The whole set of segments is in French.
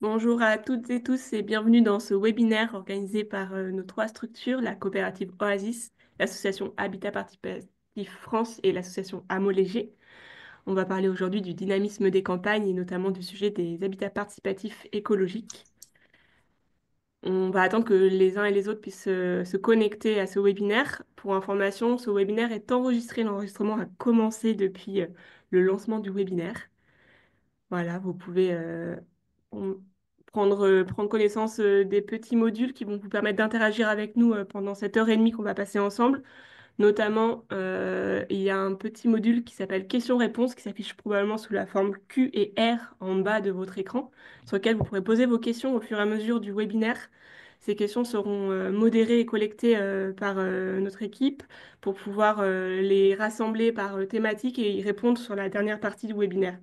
Bonjour à toutes et tous et bienvenue dans ce webinaire organisé par nos trois structures, la coopérative Oasis, l'association Habitat Participatif France et l'association Hameaux Léger. On va parler aujourd'hui du dynamisme des campagnes et notamment du sujet des habitats participatifs écologiques. On va attendre que les uns et les autres puissent se connecter à ce webinaire. Pour information, ce webinaire est enregistré. L'enregistrement a commencé depuis le lancement du webinaire. Voilà, vous pouvez on- prendre connaissance des petits modules qui vont vous permettre d'interagir avec nous pendant cette heure et demie qu'on va passer ensemble. Notamment, il y a un petit module qui s'appelle questions-réponses qui s'affiche probablement sous la forme Q et R en bas de votre écran, sur lequel vous pourrez poser vos questions au fur et à mesure du webinaire. Ces questions seront modérées et collectées par notre équipe pour pouvoir les rassembler par thématique et y répondre sur la dernière partie du webinaire.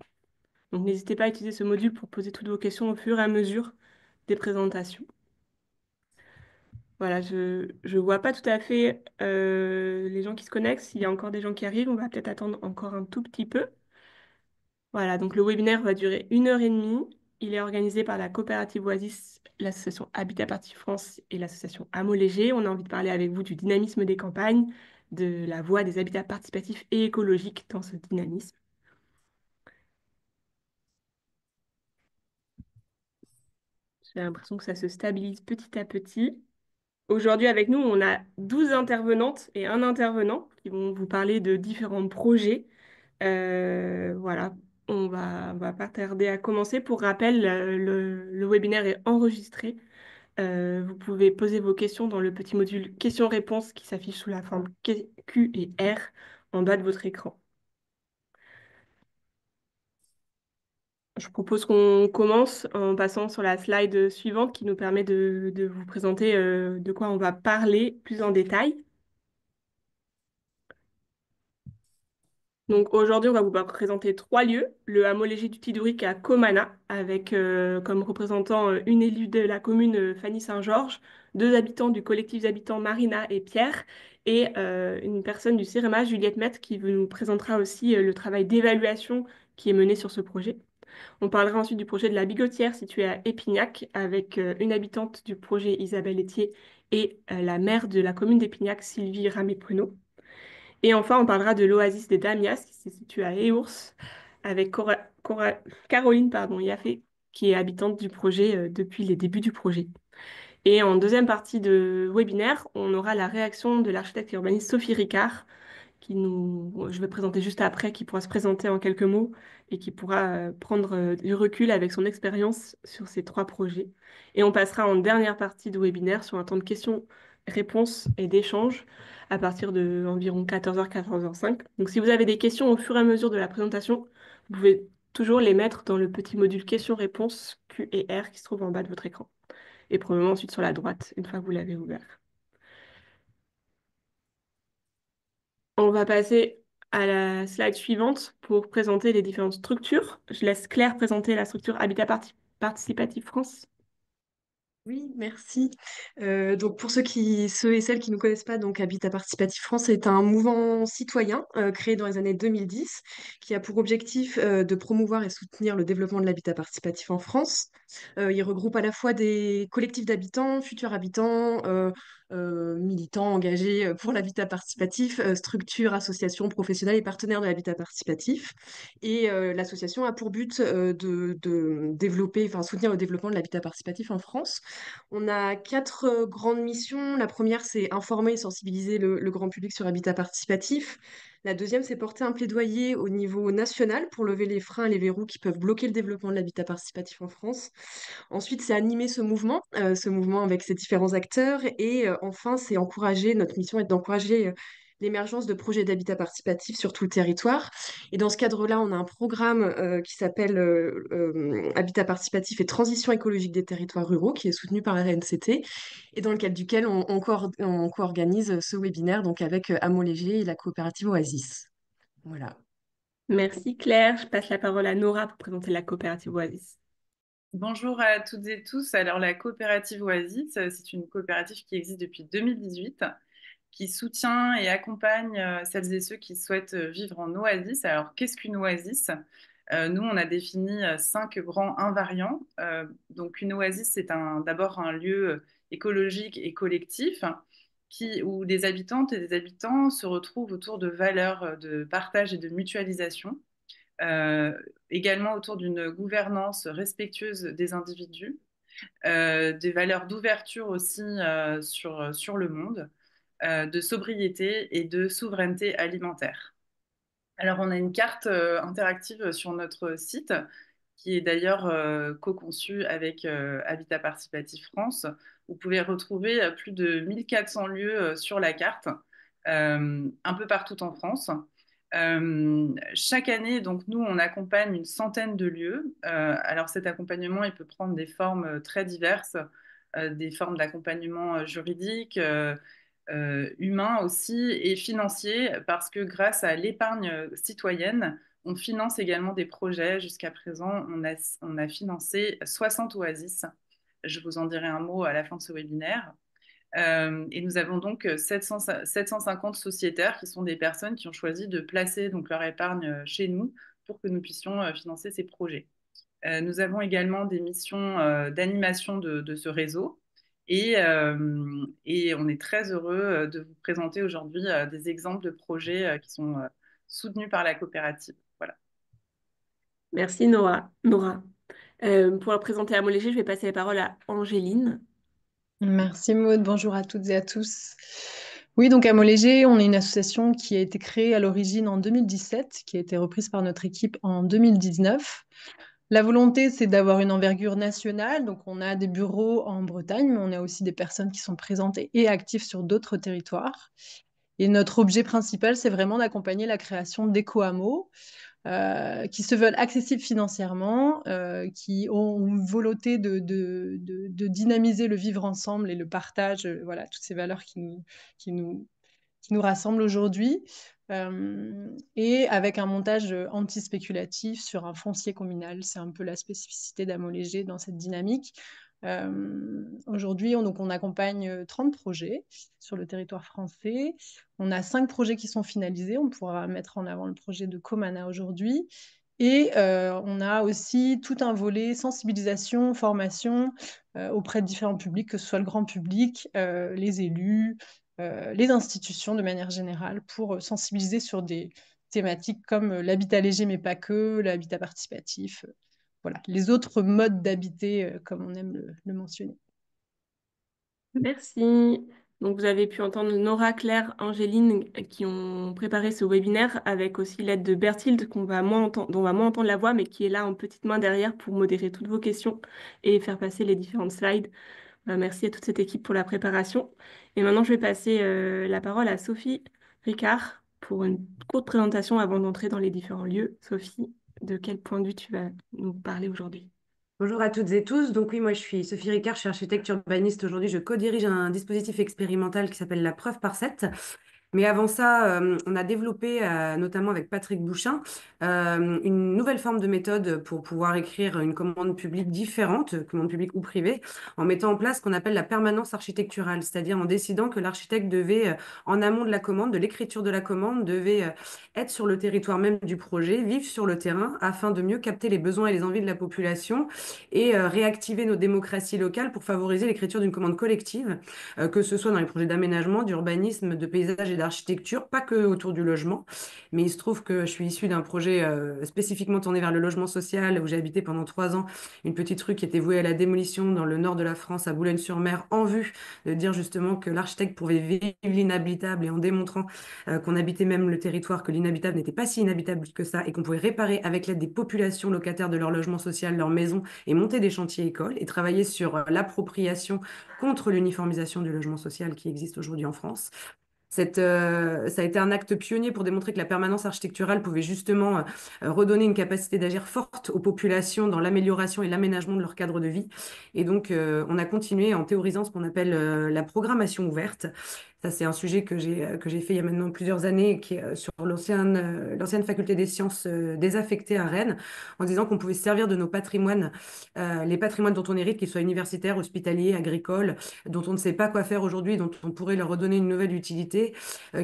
Donc n'hésitez pas à utiliser ce module pour poser toutes vos questions au fur et à mesure des présentations. Voilà, je vois pas tout à fait les gens qui se connectent. S'il y a encore des gens qui arrivent, on va peut-être attendre encore un tout petit peu. Voilà, donc le webinaire va durer 1 heure et demie. Il est organisé par la coopérative Oasis, l'association Habitat Party France et l'association Hameaux Léger. On a envie de parler avec vous du dynamisme des campagnes, de la voie des habitats participatifs et écologiques dans ce dynamisme. J'ai l'impression que ça se stabilise petit à petit. Aujourd'hui, avec nous, on a 12 intervenantes et un intervenant qui vont vous parler de différents projets. Voilà, on va pas tarder à commencer. Pour rappel, le webinaire est enregistré. Vous pouvez poser vos questions dans le petit module questions-réponses qui s'affiche sous la forme Q et R en bas de votre écran. Je propose qu'on commence en passant sur la slide suivante qui nous permet de vous présenter de quoi on va parler plus en détail. Donc aujourd'hui, on va vous présenter trois lieux. Le hameau léger du Tiduric à Comana, avec comme représentant une élue de la commune, Fanny Saint-Georges, deux habitants du collectif habitants Marina et Pierre, et une personne du CIREMA, Juliette Mette, qui nous présentera aussi le travail d'évaluation qui est mené sur ce projet. On parlera ensuite du projet de la Bigotière situé à Épignac, avec une habitante du projet, Isabelle Etier, et la maire de la commune d'Épignac, Sylvie Ramé-Pruneau. Et enfin, on parlera de l'oasis des Damias, qui se situe à Eours, avec Caroline Yaffé, qui est habitante du projet depuis les débuts du projet. Et en deuxième partie de webinaire, on aura la réaction de l'architecte et urbaniste Sophie Ricard, je vais présenter juste après, qui pourra se présenter en quelques mots et qui pourra prendre du recul avec son expérience sur ces trois projets. Et on passera en dernière partie de webinaire sur un temps de questions-réponses et d'échanges à partir de environ 14h, 14h05. Donc si vous avez des questions au fur et à mesure de la présentation, vous pouvez toujours les mettre dans le petit module questions-réponses Q et R qui se trouve en bas de votre écran et probablement ensuite sur la droite une fois que vous l'avez ouvert. On va passer à la slide suivante pour présenter les différentes structures. Je laisse Claire présenter la structure Habitat Participatif France. Oui, merci. Donc pour ceux et celles qui ne connaissent pas, donc Habitat Participatif France est un mouvement citoyen créé dans les années 2010 qui a pour objectif de promouvoir et soutenir le développement de l'habitat participatif en France. Il regroupe à la fois des collectifs d'habitants, futurs habitants, militants engagés pour l'habitat participatif, structures, associations professionnelles et partenaires de l'habitat participatif. Et l'association a pour but de développer, enfin soutenir le développement de l'habitat participatif en France. On a quatre grandes missions. La première, c'est informer et sensibiliser le grand public sur l'habitat participatif. La deuxième, c'est porter un plaidoyer au niveau national pour lever les freins et les verrous qui peuvent bloquer le développement de l'habitat participatif en France. Ensuite, c'est animer ce mouvement avec ses différents acteurs. Et enfin, c'est encourager, notre mission est d'encourager l'émergence de projets d'habitat participatif sur tout le territoire. Et dans ce cadre-là, on a un programme qui s'appelle Habitat participatif et transition écologique des territoires ruraux, qui est soutenu par la RNCT, et dans le cadre duquel on co-organise ce webinaire donc avec Amo Léger et la coopérative Oasis. Voilà. Merci Claire. Je passe la parole à Nora pour présenter la coopérative Oasis. Bonjour à toutes et tous. Alors, la coopérative Oasis, c'est une coopérative qui existe depuis 2018, qui soutient et accompagne celles et ceux qui souhaitent vivre en oasis. Alors, qu'est-ce qu'une oasis? Nous, on a défini 5 grands invariants. Donc, une oasis, c'est d'abord un lieu écologique et collectif où des habitantes et des habitants se retrouvent autour de valeurs de partage et de mutualisation, euh, également autour d'une gouvernance respectueuse des individus, des valeurs d'ouverture aussi sur le monde, de sobriété et de souveraineté alimentaire. Alors, on a une carte interactive sur notre site qui est d'ailleurs co-conçue avec Habitat Participatif France. Vous pouvez retrouver plus de 1400 lieux sur la carte, un peu partout en France. Chaque année, donc nous, on accompagne une centaine de lieux. Alors cet accompagnement, il peut prendre des formes très diverses, des formes d'accompagnement juridique, humain aussi et financier, parce que grâce à l'épargne citoyenne, on finance également des projets. Jusqu'à présent, on a financé 60 oasis. Je vous en dirai un mot à la fin de ce webinaire. Et nous avons donc 750 sociétaires qui sont des personnes qui ont choisi de placer donc leur épargne chez nous pour que nous puissions financer ces projets. Nous avons également des missions d'animation de ce réseau et on est très heureux de vous présenter aujourd'hui des exemples de projets qui sont soutenus par la coopérative. Voilà. Merci Nora. Pour la présenter à Léger, je vais passer la parole à Angéline. Merci Maud, bonjour à toutes et à tous. Oui, donc à Léger, on est une association qui a été créée à l'origine en 2017, qui a été reprise par notre équipe en 2019. La volonté, c'est d'avoir une envergure nationale, donc on a des bureaux en Bretagne, mais on a aussi des personnes qui sont présentes et actives sur d'autres territoires. Et notre objet principal, c'est vraiment d'accompagner la création d'éco-hameaux qui se veulent accessibles financièrement, qui ont une volonté de dynamiser le vivre ensemble et le partage, voilà, toutes ces valeurs qui nous, qui nous rassemblent aujourd'hui, et avec un montage anti-spéculatif sur un foncier communal. C'est un peu la spécificité d'Amolégé dans cette dynamique. Aujourd'hui, on accompagne 30 projets sur le territoire français. On a 5 projets qui sont finalisés. On pourra mettre en avant le projet de Comana aujourd'hui. Et on a aussi tout un volet sensibilisation, formation auprès de différents publics, que ce soit le grand public, les élus, les institutions de manière générale, pour sensibiliser sur des thématiques comme l'habitat léger, mais pas que, l'habitat participatif, voilà, les autres modes d'habiter, comme on aime le mentionner. Merci. Donc, vous avez pu entendre Nora, Claire, Angéline qui ont préparé ce webinaire avec aussi l'aide de Berthilde dont on va moins entendre la voix, mais qui est là en petite main derrière pour modérer toutes vos questions et faire passer les différentes slides. Merci à toute cette équipe pour la préparation. Et maintenant, je vais passer la parole à Sophie Ricard pour une courte présentation avant d'entrer dans les différents lieux. Sophie, de quel point de vue tu vas nous parler aujourd'hui? Bonjour à toutes et tous. Donc oui, moi je suis Sophie Ricard, je suis architecte urbaniste. Aujourd'hui, je co-dirige un dispositif expérimental qui s'appelle la preuve par 7. Mais avant ça, on a développé, notamment avec Patrick Bouchin, une nouvelle forme de méthode pour pouvoir écrire une commande publique différente, commande publique ou privée, en mettant en place ce qu'on appelle la permanence architecturale, c'est-à-dire en décidant que l'architecte devait, en amont de la commande, de l'écriture de la commande, devait être sur le territoire même du projet, vivre sur le terrain, afin de mieux capter les besoins et les envies de la population et réactiver nos démocraties locales pour favoriser l'écriture d'une commande collective, que ce soit dans les projets d'aménagement, d'urbanisme, de paysage et d'architecture, pas que autour du logement. Mais il se trouve que je suis issue d'un projet spécifiquement tourné vers le logement social, où j'ai habité pendant 3 ans une petite rue qui était vouée à la démolition dans le nord de la France, à Boulogne-sur-Mer, en vue de dire justement que l'architecte pouvait vivre l'inhabitable et en démontrant qu'on habitait même le territoire, que l'inhabitable n'était pas si inhabitable que ça et qu'on pouvait réparer avec l'aide des populations locataires de leur logement social, leur maison et monter des chantiers écoles et travailler sur l'appropriation contre l'uniformisation du logement social qui existe aujourd'hui en France. Ça a été un acte pionnier pour démontrer que la permanence architecturale pouvait justement redonner une capacité d'agir forte aux populations dans l'amélioration et l'aménagement de leur cadre de vie. Et donc, on a continué en théorisant ce qu'on appelle la programmation ouverte. Ça, c'est un sujet que j'ai fait il y a maintenant plusieurs années, qui est sur l'ancienne faculté des sciences désaffectée à Rennes, en disant qu'on pouvait se servir de nos patrimoines, les patrimoines dont on hérite, qu'ils soient universitaires, hospitaliers, agricoles, dont on ne sait pas quoi faire aujourd'hui, dont on pourrait leur redonner une nouvelle utilité,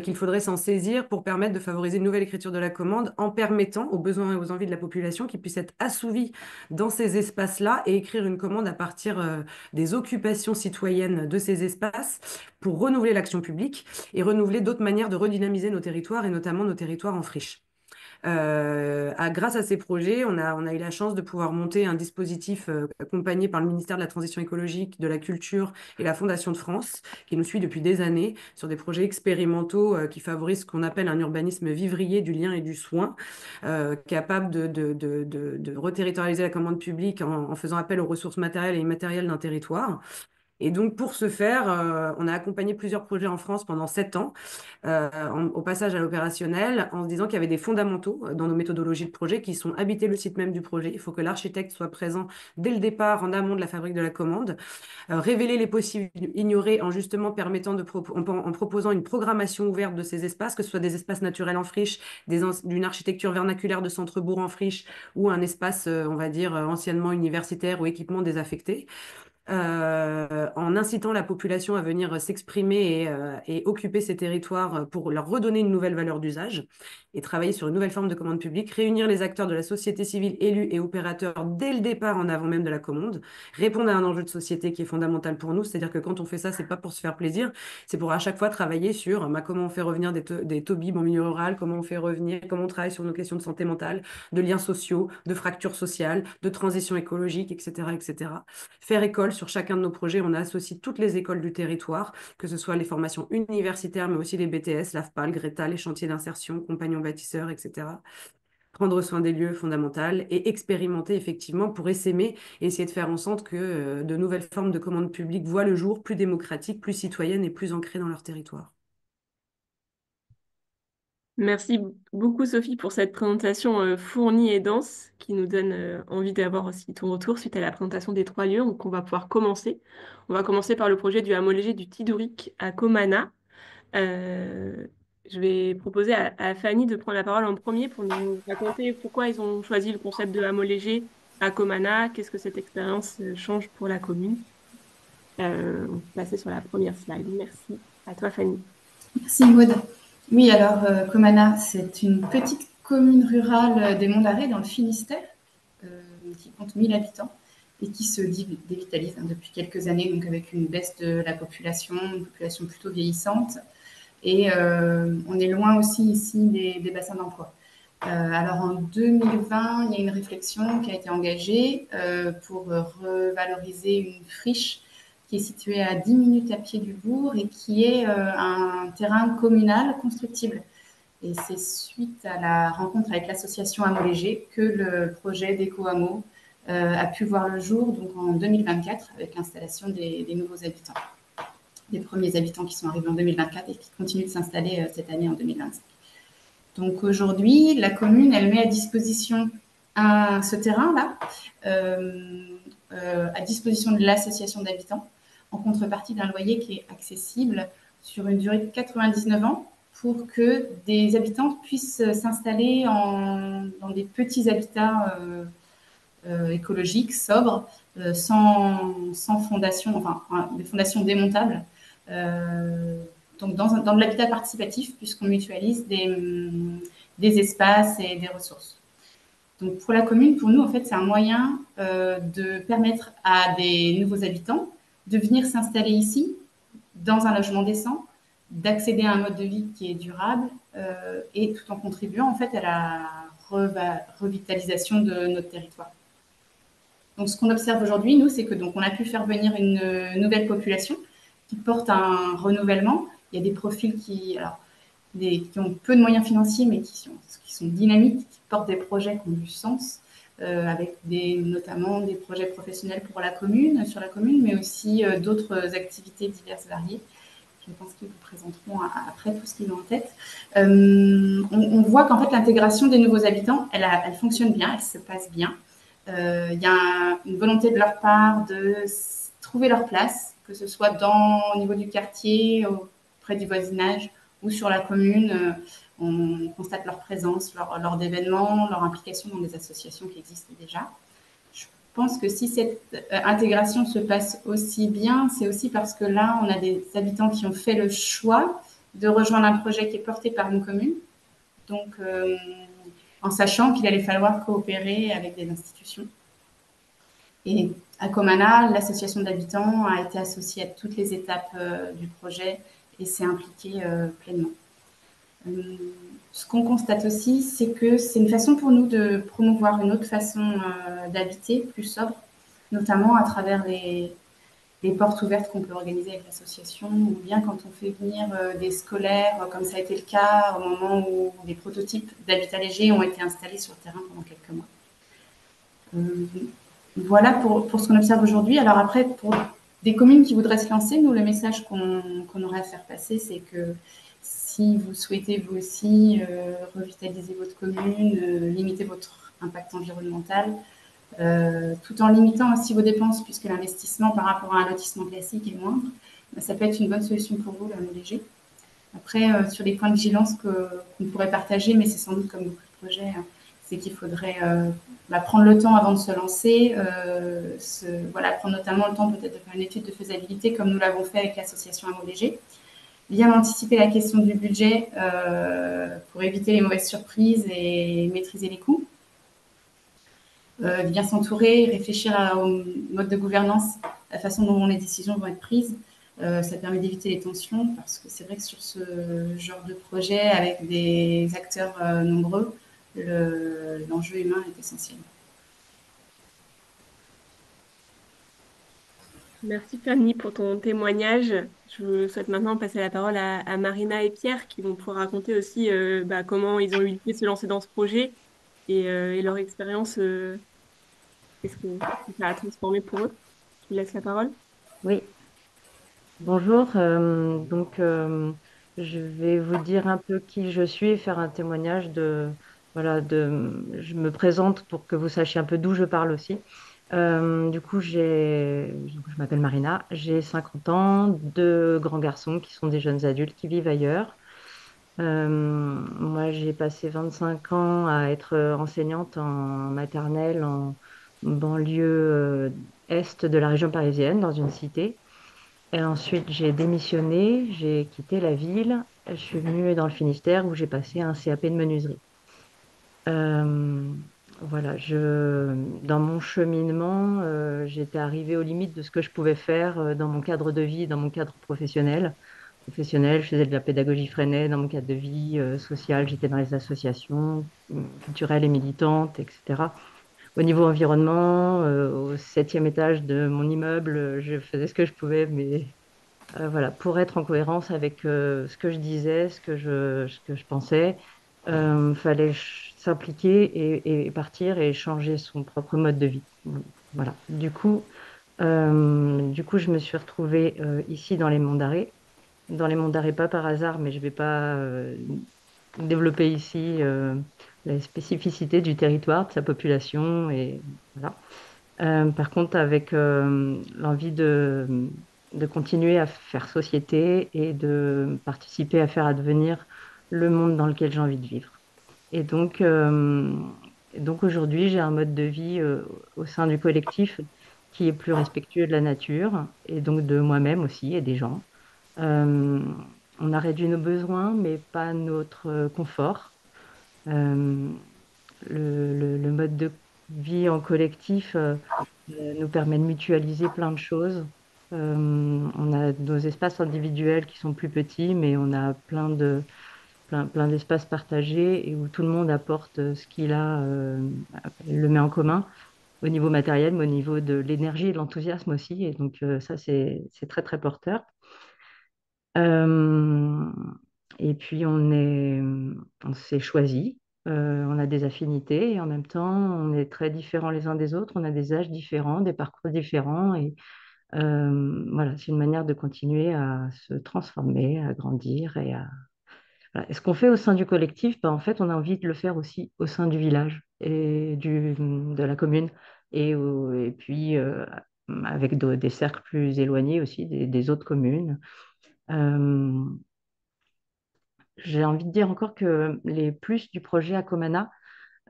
qu'il faudrait s'en saisir pour permettre de favoriser une nouvelle écriture de la commande en permettant aux besoins et aux envies de la population qu'ils puissent être assouvis dans ces espaces-là et écrire une commande à partir des occupations citoyennes de ces espaces pour renouveler l'action publique et renouveler d'autres manières de redynamiser nos territoires et notamment nos territoires en friche. Grâce à ces projets, on a eu la chance de pouvoir monter un dispositif accompagné par le ministère de la Transition écologique, de la Culture et la Fondation de France, qui nous suit depuis des années sur des projets expérimentaux qui favorisent ce qu'on appelle un urbanisme vivrier du lien et du soin, capable de reterritorialiser la commande publique en faisant appel aux ressources matérielles et immatérielles d'un territoire. Et donc, pour ce faire, on a accompagné plusieurs projets en France pendant 7 ans, au passage à l'opérationnel, en se disant qu'il y avait des fondamentaux dans nos méthodologies de projet qui sont habiter le site même du projet. Il faut que l'architecte soit présent dès le départ, en amont de la fabrique de la commande, révéler les possibles ignorés en justement permettant en proposant une programmation ouverte de ces espaces, que ce soit des espaces naturels en friche, d'une architecture vernaculaire de centre-bourg en friche ou un espace, on va dire, anciennement universitaire ou équipement désaffecté, en incitant la population à venir s'exprimer et occuper ces territoires pour leur redonner une nouvelle valeur d'usage et travailler sur une nouvelle forme de commande publique, réunir les acteurs de la société civile, élus et opérateurs dès le départ en avant même de la commande, répondre à un enjeu de société qui est fondamental pour nous, c'est-à-dire que quand on fait ça, c'est pas pour se faire plaisir, c'est pour à chaque fois travailler sur comment on fait revenir des TOBIB en milieu rural, comment on travaille sur nos questions de santé mentale, de liens sociaux, de fractures sociales, de transition écologique, etc., etc. Faire école sur chacun de nos projets. On associe toutes les écoles du territoire, que ce soit les formations universitaires, mais aussi les BTS, l'AFPA, le Greta, les chantiers d'insertion, compagnons bâtisseurs, etc. Prendre soin des lieux fondamental et expérimenter effectivement pour essaimer et essayer de faire en sorte que de nouvelles formes de commande publique voient le jour, plus démocratiques, plus citoyennes et plus ancrées dans leur territoire. Merci beaucoup, Sophie, pour cette présentation fournie et dense qui nous donne envie d'avoir aussi ton retour suite à la présentation des 3 lieux. Donc, on va pouvoir commencer. On va commencer par le projet du hameau léger du Tiduric à Comana. Euh, je vais proposer à Fanny de prendre la parole en premier pour nous raconter pourquoi ils ont choisi le concept de hameau léger à Comana, qu'est-ce que cette expérience change pour la commune. On peut passer sur la première slide. Merci. À toi, Fanny. Merci Maud. Oui, alors Comana, c'est une petite commune rurale des Monts d'Arrée dans le Finistère, qui compte 1000 habitants et qui se dévitalise depuis quelques années, donc avec une baisse de la population, une population plutôt vieillissante. Et on est loin aussi ici des bassins d'emploi. Alors en 2020, il y a une réflexion qui a été engagée pour revaloriser une friche qui est située à 10 minutes à pied du bourg et qui est un terrain communal constructible. Et c'est suite à la rencontre avec l'association Hameau Léger que le projet d'Éco-Hameau a pu voir le jour donc en 2024 avec l'installation des nouveaux habitants, des premiers habitants qui sont arrivés en 2024 et qui continuent de s'installer cette année en 2025. Donc aujourd'hui, la commune, elle met à disposition ce terrain-là, à disposition de l'association d'habitants, en contrepartie d'un loyer qui est accessible sur une durée de 99 ans pour que des habitants puissent s'installer dans des petits habitats écologiques, sobres, sans fondation, enfin des fondations démontables. Donc dans de l'habitat participatif, puisqu'on mutualise des espaces et des ressources. Donc pour la commune, pour nous, en fait, c'est un moyen de permettre à des nouveaux habitants de venir s'installer ici, dans un logement décent, d'accéder à un mode de vie qui est durable et tout en contribuant en fait à la revitalisation de notre territoire. Donc ce qu'on observe aujourd'hui, nous, c'est que donc on a pu faire venir une nouvelle population qui porte un renouvellement. Il y a des profils qui ont peu de moyens financiers, mais qui sont dynamiques, qui portent des projets qui ont du sens, avec notamment des projets professionnels sur la commune, mais aussi d'autres activités diverses variées. Je pense qu'ils vous présenteront après tout ce qu'ils ont en tête. On voit qu'en fait, l'intégration des nouveaux habitants, elle fonctionne bien, elle se passe bien. Il y a une volonté de leur part de trouver leur place, que ce soit au niveau du quartier, près du voisinage ou sur la commune. On constate leur présence lors d'événements, leur implication dans des associations qui existent déjà. Je pense que si cette intégration se passe aussi bien, c'est aussi parce que là, on a des habitants qui ont fait le choix de rejoindre un projet qui est porté par une commune. Donc, en sachant qu'il allait falloir coopérer avec des institutions. Et à Comana, l'association d'habitants a été associée à toutes les étapes du projet et s'est impliquée pleinement. Ce qu'on constate aussi, c'est que c'est une façon pour nous de promouvoir une autre façon d'habiter, plus sobre, notamment à travers les portes ouvertes qu'on peut organiser avec l'association, ou bien quand on fait venir des scolaires, comme ça a été le cas au moment où des prototypes d'habitat léger ont été installés sur le terrain pendant quelques mois. Voilà pour ce qu'on observe aujourd'hui. Alors après, pour des communes qui voudraient se lancer, nous, le message qu'on aurait à faire passer, c'est que si vous souhaitez vous aussi revitaliser votre commune, limiter votre impact environnemental, tout en limitant aussi vos dépenses, puisque l'investissement par rapport à un lotissement classique est moindre, ça peut être une bonne solution pour vous, l'hameau léger. Après, sur les points de vigilance qu'on pourrait partager, mais c'est sans doute comme beaucoup de projets, c'est qu'il faudrait prendre le temps avant de se lancer, prendre notamment le temps peut-être de faire une étude de faisabilité, comme nous l'avons fait avec l'association Hameau léger. Bien anticiper la question du budget pour éviter les mauvaises surprises et maîtriser les coûts. Bien s'entourer, réfléchir au mode de gouvernance, la façon dont les décisions vont être prises. Ça permet d'éviter les tensions parce que c'est vrai que sur ce genre de projet, avec des acteurs nombreux, l'enjeu humain est essentiel. Merci Fanny pour ton témoignage. Je souhaite maintenant passer la parole à Marina et Pierre qui vont pouvoir raconter aussi comment ils ont eu l'idée de se lancer dans ce projet et leur expérience, qu'est-ce que ça a transformé pour eux. Je vous laisse la parole. Oui, bonjour. Je vais vous dire un peu qui je suis et faire un témoignage je me présente pour que vous sachiez un peu d'où je parle aussi. Je m'appelle Marina, j'ai 50 ans, deux grands garçons qui sont des jeunes adultes qui vivent ailleurs. Moi, j'ai passé 25 ans à être enseignante en maternelle en banlieue est de la région parisienne, dans une cité. Et ensuite, j'ai démissionné, j'ai quitté la ville. Je suis venue dans le Finistère où j'ai passé un CAP de menuiserie. Euh, dans mon cheminement, j'étais arrivée aux limites de ce que je pouvais faire dans mon cadre de vie, dans mon cadre professionnel. Je faisais de la pédagogie freinée dans mon cadre de vie sociale. J'étais dans les associations culturelles et militantes, etc. Au niveau environnement, au 7e étage de mon immeuble, je faisais ce que je pouvais, mais pour être en cohérence avec ce que je disais, ce que je pensais, fallait s'impliquer et partir et changer son propre mode de vie. Voilà. Je me suis retrouvée ici dans les Monts d'Arrée. Dans les Monts d'Arrée, pas par hasard, mais je ne vais pas développer ici la spécificité du territoire, de sa population. Et, voilà. Par contre, avec l'envie de continuer à faire société et de participer à faire advenir le monde dans lequel j'ai envie de vivre. Et donc aujourd'hui, j'ai un mode de vie au sein du collectif qui est plus respectueux de la nature et donc de moi-même aussi et des gens. Euh, on a réduit nos besoins, mais pas notre confort. Euh, le mode de vie en collectif nous permet de mutualiser plein de choses. On a nos espaces individuels qui sont plus petits, mais on a plein d'espaces partagés et où tout le monde apporte ce qu'il a, le met en commun au niveau matériel, mais au niveau de l'énergie et de l'enthousiasme aussi. Et donc ça, c'est très, très porteur. Euh, et puis on s'est choisi, on a des affinités et en même temps on est très différents les uns des autres, on a des âges différents, des parcours différents et voilà, c'est une manière de continuer à se transformer, à grandir voilà. Et ce qu'on fait au sein du collectif, en fait on a envie de le faire aussi au sein du village et de la commune et puis avec des cercles plus éloignés aussi des autres communes. j'ai envie de dire encore que les plus du projet Acomana,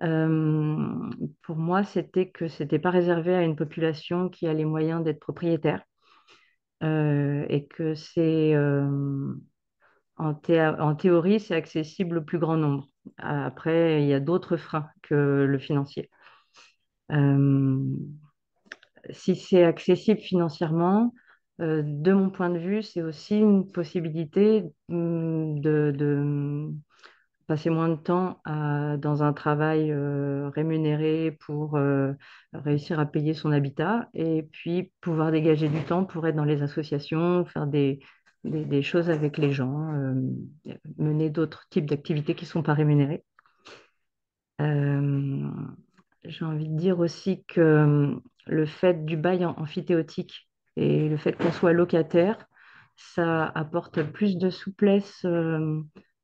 euh, pour moi, c'était que c'était pas réservé à une population qui a les moyens d'être propriétaire et que en théorie, c'est accessible au plus grand nombre. Après, il y a d'autres freins que le financier. Euh, Si c'est accessible financièrement, de mon point de vue, c'est aussi une possibilité de passer moins de temps dans un travail rémunéré pour réussir à payer son habitat et puis pouvoir dégager du temps pour être dans les associations, faire des choses avec les gens, mener d'autres types d'activités qui ne sont pas rémunérées. Euh, j'ai envie de dire aussi que le fait du bail amphithéotique et le fait qu'on soit locataire, ça apporte plus de souplesse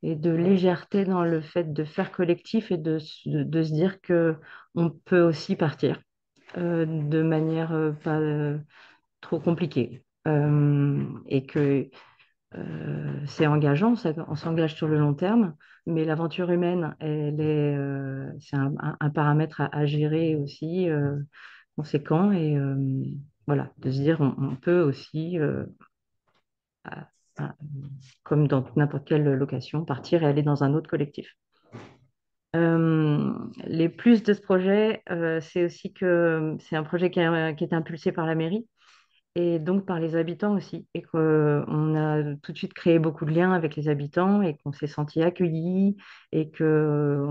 et de légèreté dans le fait de faire collectif et de se dire que on peut aussi partir de manière pas trop compliquée. Et que c'est engageant, on s'engage sur le long terme, mais l'aventure humaine, c'est un paramètre à gérer aussi conséquent et voilà, de se dire on peut aussi, à- à- comme dans n'importe quelle location, partir et aller dans un autre collectif. Les plus de ce projet, c'est aussi que c'est un projet qui est impulsé par la mairie et donc par les habitants aussi. Et qu'on a tout de suite créé beaucoup de liens avec les habitants et qu'on s'est senti accueillis et que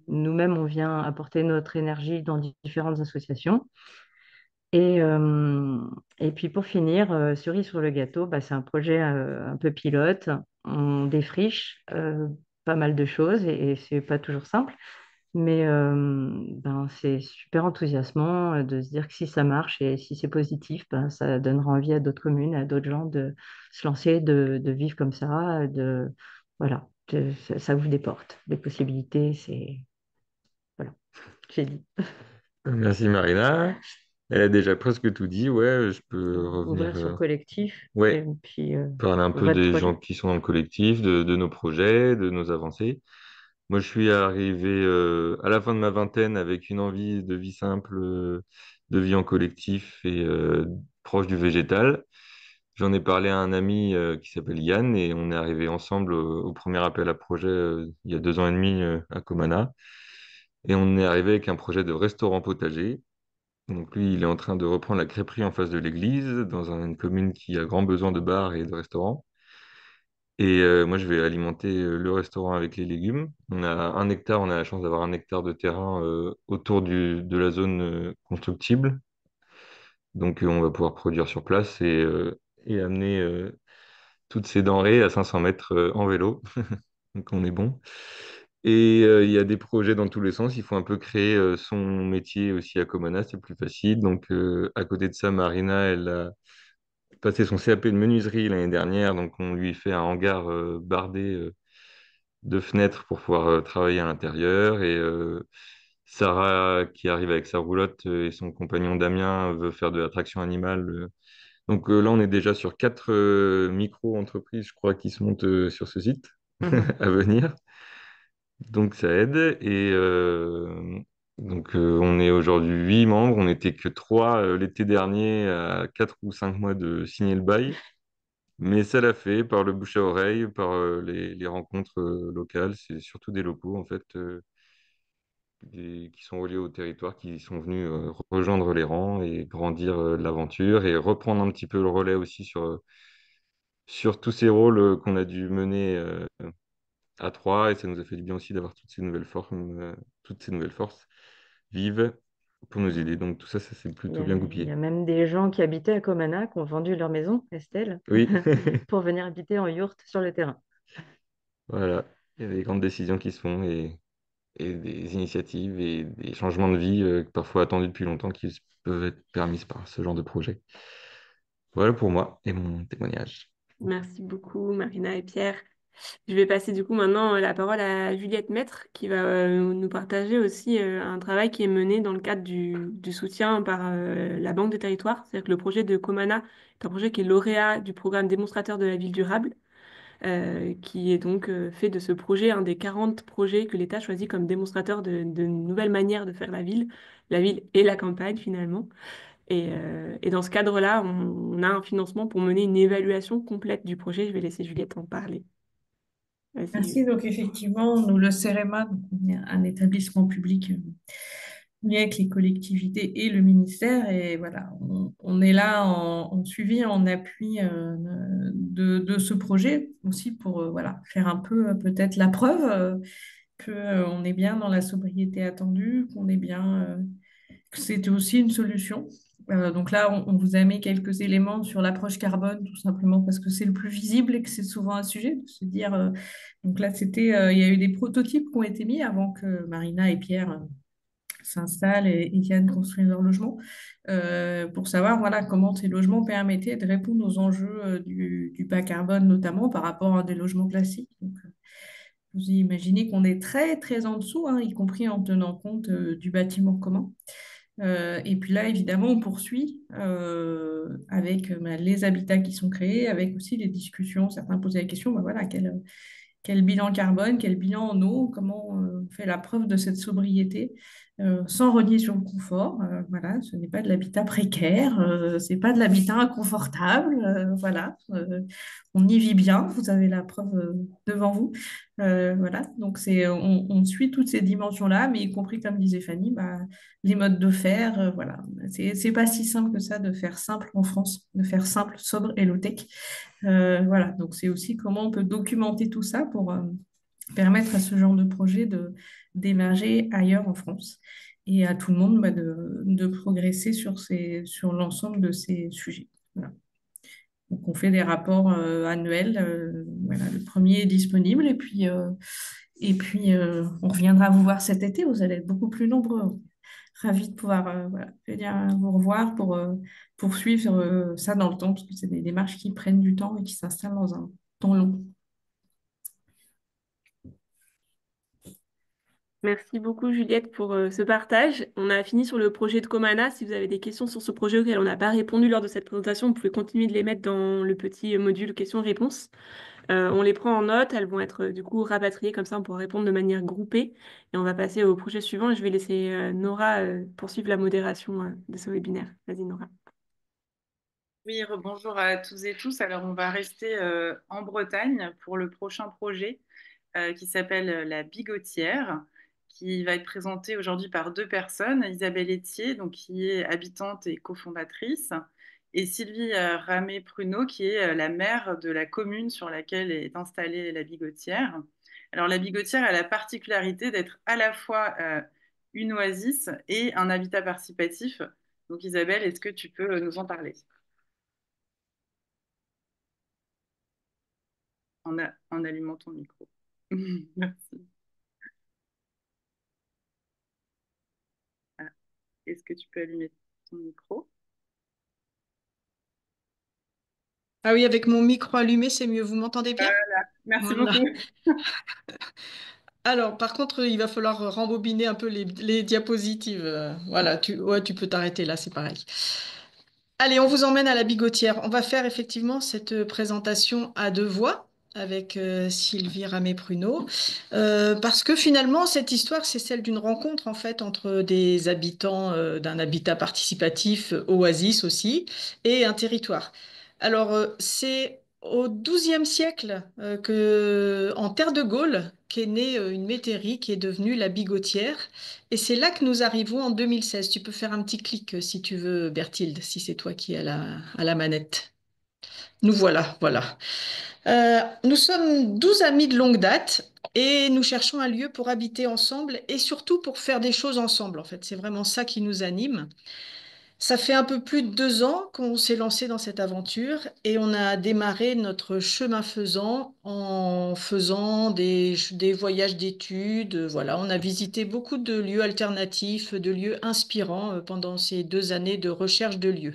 nous-mêmes, on vient apporter notre énergie dans différentes associations. Et, euh, et puis pour finir, cerise sur le gâteau, bah, c'est un projet un peu pilote. On défriche pas mal de choses et c'est pas toujours simple. Mais ben, c'est super enthousiasmant de se dire que si ça marche et si c'est positif, ben, ça donnera envie à d'autres communes, à d'autres gens de se lancer, de vivre comme ça, voilà, ça ouvre des portes, des possibilités, voilà, j'ai dit. Merci Marina. Elle a déjà presque tout dit. Ouais, je peux revenir. Ouvrir sur le collectif et Ouais, puis parler un peu vrai des gens projet. qui sont dans le collectif, de nos projets, de nos avancées. Moi, je suis arrivé à la fin de ma vingtaine avec une envie de vie simple, de vie en collectif et proche du végétal. J'en ai parlé à un ami qui s'appelle Yann et on est arrivé ensemble au premier appel à projet il y a 2 ans et demi à Comana. Et on est arrivé avec un projet de restaurant potager. Donc lui, il est en train de reprendre la crêperie en face de l'église, dans une commune qui a grand besoin de bars et de restaurants. Et moi, je vais alimenter le restaurant avec les légumes. On a 1 hectare, on a la chance d'avoir 1 hectare de terrain autour de la zone constructible. Donc on va pouvoir produire sur place et amener toutes ces denrées à 500 mètres en vélo. Donc on est bon. Et il y a des projets dans tous les sens. Il faut un peu créer son métier aussi à Comana, c'est plus facile. Donc à côté de ça, Marina, elle a passé son CAP de menuiserie l'année dernière. Donc on lui fait un hangar bardé de fenêtres pour pouvoir travailler à l'intérieur. Et Sarah, qui arrive avec sa roulotte et son compagnon Damien veut faire de l'attraction animale. Donc là, on est déjà sur 4 micro-entreprises, je crois, qui se montent sur ce site Mhm. à venir. Donc ça aide. Et donc on est aujourd'hui 8 membres. On n'était que 3 l'été dernier à 4 ou 5 mois de signer le bail. Mais ça l'a fait par le bouche à oreille, par les rencontres locales. C'est surtout des locaux en fait qui sont reliés au territoire, qui sont venus rejoindre les rangs et grandir l'aventure et reprendre un petit peu le relais aussi sur tous ces rôles qu'on a dû mener à trois, et ça nous a fait du bien aussi d'avoir toutes ces nouvelles forces vives pour nous aider. Donc tout ça, ça s'est Il y plutôt a, bien il y goupillé. a même des gens qui habitaient à Comana, qui ont vendu leur maison, Estelle, Oui, pour venir habiter en yourte sur le terrain. voilà. Il y a des grandes décisions qui se font et des initiatives et des changements de vie parfois attendus depuis longtemps qui peuvent être permis par ce genre de projet. Voilà pour moi et mon témoignage. Merci beaucoup, Marina et Pierre. Je vais passer du coup maintenant la parole à Juliette Maître qui va nous partager aussi un travail qui est mené dans le cadre du soutien par la Banque des Territoires. C'est-à-dire que le projet de Comana est un projet qui est lauréat du programme démonstrateur de la ville durable. qui est donc fait de ce projet un des 40 projets que l'État choisit comme démonstrateur de nouvelles manières de faire la ville et la campagne finalement. Et dans ce cadre-là, on a un financement pour mener une évaluation complète du projet. Je vais laisser Juliette en parler. Vas-y, Merci. Juliette. Donc, effectivement, nous, le CEREMA, donc, on est un établissement public lié avec les collectivités et le ministère. Et voilà, on est là en suivi, en appui de ce projet aussi pour voilà, faire un peu peut-être la preuve qu'on est bien dans la sobriété attendue, qu'on est bien, que c'était aussi une solution. Donc là, on vous a mis quelques éléments sur l'approche carbone, tout simplement parce que c'est le plus visible et que c'est souvent un sujet de se dire. Donc là, il y a eu des prototypes qui ont été mis avant que Marina et Pierre s'installent et viennent construire leur logement, pour savoir voilà, comment ces logements permettaient de répondre aux enjeux du bas carbone, notamment par rapport à des logements classiques. Donc, vous imaginez qu'on est très, très en dessous, hein, y compris en tenant compte du bâtiment commun. Et puis là, évidemment, on poursuit avec les habitats qui sont créés, avec aussi les discussions. Certains posaient la question, voilà, quel bilan carbone, quel bilan en eau, comment on fait la preuve de cette sobriété sans renier sur le confort. Voilà, ce n'est pas de l'habitat précaire, c'est pas de l'habitat inconfortable. Voilà, on y vit bien, vous avez la preuve devant vous. Voilà, donc on suit toutes ces dimensions-là, mais y compris, comme disait Fanny, bah, les modes de faire. Voilà, c'est pas si simple que ça de faire simple en France, de faire simple, sobre et low-tech. Voilà, donc c'est aussi comment on peut documenter tout ça pour permettre à ce genre de projet d'émerger ailleurs en France et à tout le monde bah, de progresser sur l'ensemble de ces sujets. Voilà. Donc on fait des rapports annuels. Voilà, le premier est disponible et puis on reviendra vous voir cet été. Vous allez être beaucoup plus nombreux. Ravi de pouvoir voilà, venir vous revoir pour poursuivre ça dans le temps, parce que c'est des démarches qui prennent du temps et qui s'installent dans un temps long. Merci beaucoup, Juliette, pour ce partage. On a fini sur le projet de Comana. Si vous avez des questions sur ce projet auquel on n'a pas répondu lors de cette présentation, vous pouvez continuer de les mettre dans le petit module questions-réponses. On les prend en note, elles vont être du coup rapatriées, comme ça on pourra répondre de manière groupée. Et on va passer au projet suivant et je vais laisser Nora poursuivre la modération de ce webinaire. Vas-y, Nora. Oui, bonjour à tous et tous. Alors, on va rester en Bretagne pour le prochain projet qui s'appelle La Bigotière, qui va être présenté aujourd'hui par deux personnes, Isabelle Etier, donc, qui est habitante et cofondatrice, et Sylvie Ramé-Pruneau, qui est la maire de la commune sur laquelle est installée La Bigotière. Alors, La Bigotière a la particularité d'être à la fois une oasis et un habitat participatif. Donc, Isabelle, est-ce que tu peux nous en parler? En allumant ton micro. Merci. Ah, est-ce que tu peux allumer ton micro? Ah oui, avec mon micro allumé, c'est mieux. Vous m'entendez bien? Merci Voilà. beaucoup. Alors, par contre, il va falloir rembobiner un peu les diapositives. Voilà, ouais, tu peux t'arrêter là, c'est pareil. Allez, on vous emmène à la Bigotière. On va faire effectivement cette présentation à deux voix avec Sylvie Ramé-Pruneau, parce que finalement, cette histoire, c'est celle d'une rencontre en fait entre des habitants d'un habitat participatif, Oasis aussi, et un territoire. Alors, c'est au XIIe siècle en terre de Gaulle qu'est née une métairie qui est devenue la Bigotière. Et c'est là que nous arrivons en 2016. Tu peux faire un petit clic si tu veux, Berthilde, si c'est toi qui es à la manette. Nous voilà, voilà. Nous sommes 12 amis de longue date et nous cherchons un lieu pour habiter ensemble et surtout pour faire des choses ensemble, en fait. C'est vraiment ça qui nous anime. Ça fait un peu plus de 2 ans qu'on s'est lancé dans cette aventure et on a démarré notre chemin faisant en faisant des voyages d'études. Voilà, on a visité beaucoup de lieux alternatifs, de lieux inspirants pendant ces 2 années de recherche de lieux.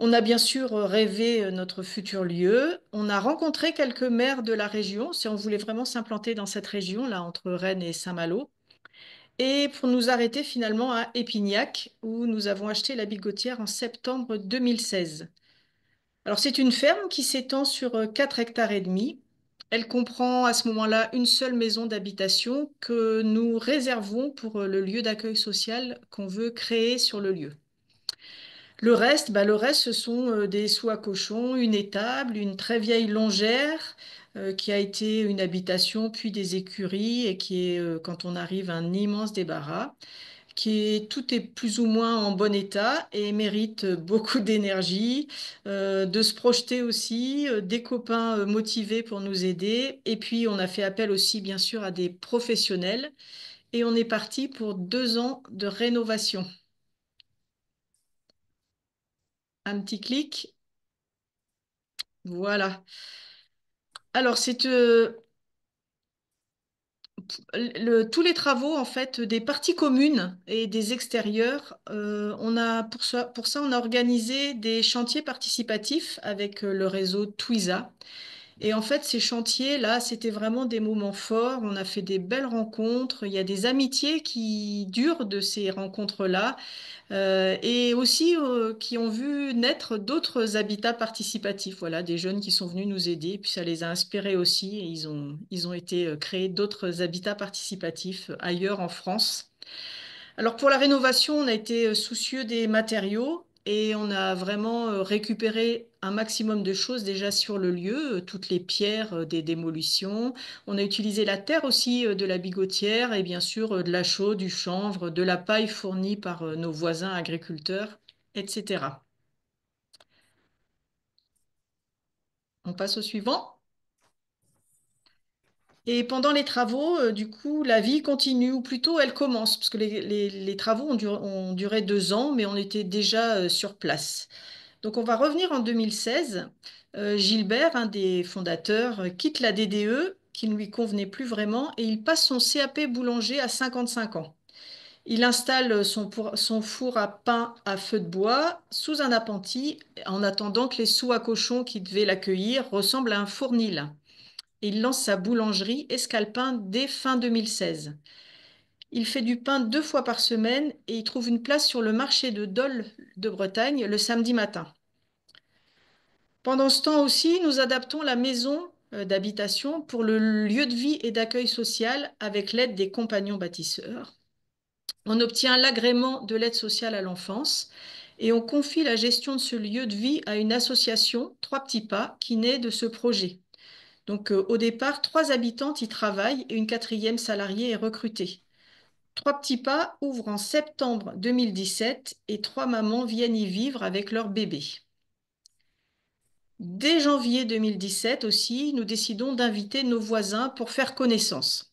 On a bien sûr rêvé notre futur lieu. On a rencontré quelques maires de la région, si on voulait vraiment s'implanter dans cette région, là, entre Rennes et Saint-Malo. Et pour nous arrêter finalement à Épignac, où nous avons acheté la Bigotière en septembre 2016. Alors, c'est une ferme qui s'étend sur 4 hectares et demi. Elle comprend à ce moment-là une seule maison d'habitation que nous réservons pour le lieu d'accueil social qu'on veut créer sur le lieu. Le reste, ce sont des seaux à cochons, une étable, une très vieille longère qui a été une habitation, puis des écuries et qui est, quand on arrive, un immense débarras tout est plus ou moins en bon état et mérite beaucoup d'énergie, de se projeter aussi, des copains motivés pour nous aider. Et puis, on a fait appel aussi, bien sûr, à des professionnels et on est parti pour 2 ans de rénovation. Un petit clic, voilà. Alors, tous les travaux en fait des parties communes et des extérieurs, pour ça, on a organisé des chantiers participatifs avec le réseau Twiza. Et en fait, ces chantiers-là, c'était vraiment des moments forts. On a fait des belles rencontres. Il y a des amitiés qui durent de ces rencontres-là. Et aussi qui ont vu naître d'autres habitats participatifs. Voilà, des jeunes qui sont venus nous aider, puis ça les a inspirés aussi, et ils ont été créer d'autres habitats participatifs ailleurs en France. Alors pour la rénovation, on a été soucieux des matériaux et on a vraiment récupéré un maximum de choses déjà sur le lieu, toutes les pierres des démolitions. On a utilisé la terre aussi de la Bigotière et bien sûr de la chaux, du chanvre, de la paille fournie par nos voisins agriculteurs, etc. On passe au suivant. Et pendant les travaux, du coup, la vie continue, ou plutôt elle commence, parce que les travaux ont duré 2 ans, mais on était déjà sur place. Donc on va revenir en 2016. Gilbert, un des fondateurs, quitte la DDE, qui ne lui convenait plus vraiment, et il passe son CAP boulanger à 55 ans. Il installe son four à pain à feu de bois sous un appentis, en attendant que les seaux à cochon qui devaient l'accueillir ressemblent à un fournil. Il lance sa boulangerie Escalpin dès fin 2016. Il fait du pain 2 fois par semaine et il trouve une place sur le marché de Dole de Bretagne le samedi matin. Pendant ce temps aussi, nous adaptons la maison d'habitation pour le lieu de vie et d'accueil social avec l'aide des compagnons bâtisseurs. On obtient l'agrément de l'aide sociale à l'enfance et on confie la gestion de ce lieu de vie à une association, Trois Petits Pas, qui naît de ce projet. Donc, au départ, 3 habitantes y travaillent et une 4e salariée est recrutée. Trois Petits Pas ouvre en septembre 2017 et 3 mamans viennent y vivre avec leur bébé. Dès janvier 2017 aussi, nous décidons d'inviter nos voisins pour faire connaissance.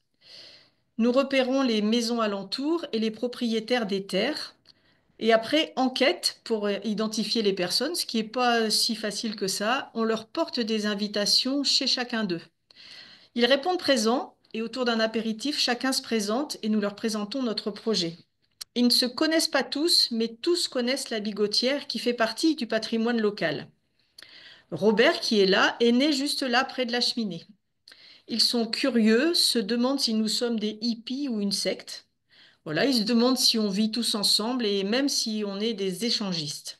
Nous repérons les maisons alentours et les propriétaires des terres. Et après, enquête pour identifier les personnes, ce qui n'est pas si facile que ça. On leur porte des invitations chez chacun d'eux. Ils répondent présents et autour d'un apéritif, chacun se présente et nous leur présentons notre projet. Ils ne se connaissent pas tous, mais tous connaissent la Bigotière qui fait partie du patrimoine local. Robert, qui est là, est né juste là, près de la cheminée. Ils sont curieux, se demandent si nous sommes des hippies ou une secte. Voilà, ils se demandent si on vit tous ensemble et même si on est des échangistes.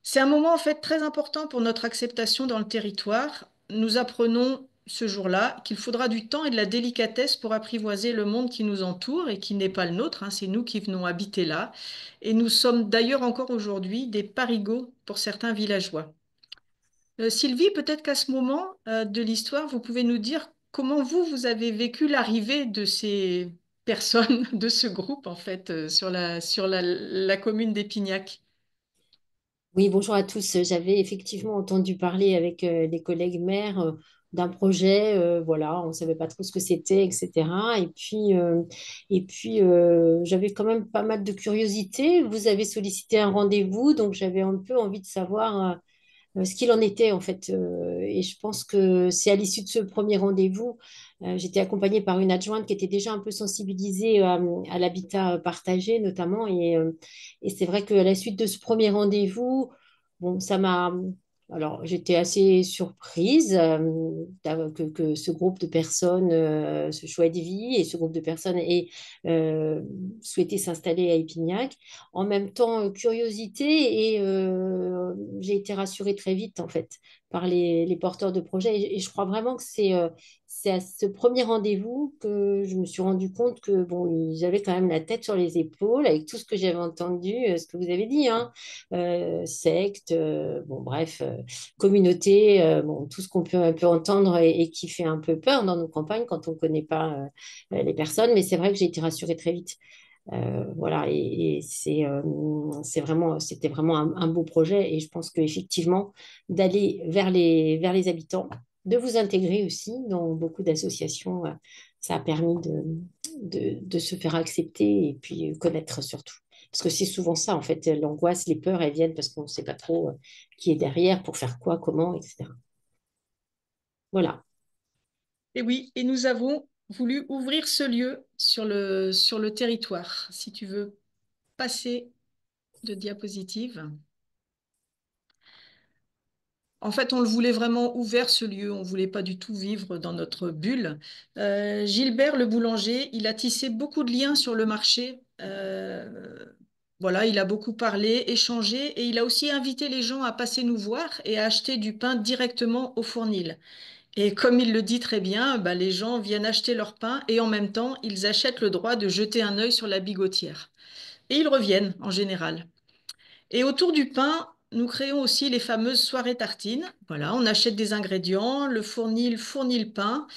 C'est un moment en fait très important pour notre acceptation dans le territoire. Nous apprenons ce jour-là qu'il faudra du temps et de la délicatesse pour apprivoiser le monde qui nous entoure et qui n'est pas le nôtre, hein, c'est nous qui venons habiter là. Et nous sommes d'ailleurs encore aujourd'hui des parigots pour certains villageois. Sylvie, peut-être qu'à ce moment de l'histoire, vous pouvez nous dire comment vous avez vécu l'arrivée de ces personnes, de ce groupe en fait, sur la commune d'Épignac. Oui, bonjour à tous. J'avais effectivement entendu parler avec les collègues maires d'un projet, voilà, on ne savait pas trop ce que c'était, etc. Et puis, j'avais quand même pas mal de curiosité. Vous avez sollicité un rendez-vous, donc j'avais un peu envie de savoir ce qu'il en était en fait. Et je pense que c'est à l'issue de ce premier rendez-vous, j'étais accompagnée par une adjointe qui était déjà un peu sensibilisée à l'habitat partagé notamment. Et c'est vrai qu'à la suite de ce premier rendez-vous, bon, ça m'a Alors, j'étais assez surprise que ce groupe de personnes, ce choix de vie et ce groupe de personnes ait souhaité s'installer à Épignac. En même temps, curiosité et j'ai été rassurée très vite, en fait, par les porteurs de projets. Et je crois vraiment que c'est à ce premier rendez-vous que je me suis rendu compte que, bon, ils avaient quand même la tête sur les épaules avec tout ce que j'avais entendu, ce que vous avez dit, hein, secte, bon, bref, communauté, bon, tout ce qu'on peut un peu entendre et qui fait un peu peur dans nos campagnes quand on ne connaît pas les personnes. Mais c'est vrai que j'ai été rassurée très vite. Voilà, et c'était vraiment un beau projet. Et je pense qu'effectivement, d'aller vers les habitants, de vous intégrer aussi dans beaucoup d'associations, ça a permis de se faire accepter et puis connaître surtout. Parce que c'est souvent ça, en fait, l'angoisse, les peurs, elles viennent parce qu'on ne sait pas trop qui est derrière, pour faire quoi, comment, etc. Voilà. Et oui, et nous avons voulu ouvrir ce lieu sur le territoire. Si tu veux passer de diapositive. En fait, on le voulait vraiment ouvert, ce lieu. On ne voulait pas du tout vivre dans notre bulle. Gilbert, le boulanger, il a tissé beaucoup de liens sur le marché. Voilà, il a beaucoup parlé, échangé, et il a aussi invité les gens à passer nous voir et à acheter du pain directement au fournil. Et comme il le dit très bien, bah, les gens viennent acheter leur pain et en même temps, ils achètent le droit de jeter un œil sur la bigotière. Et ils reviennent en général. Et autour du pain, nous créons aussi les fameuses soirées tartines. Voilà, on achète des ingrédients, le fournil fournit le pain,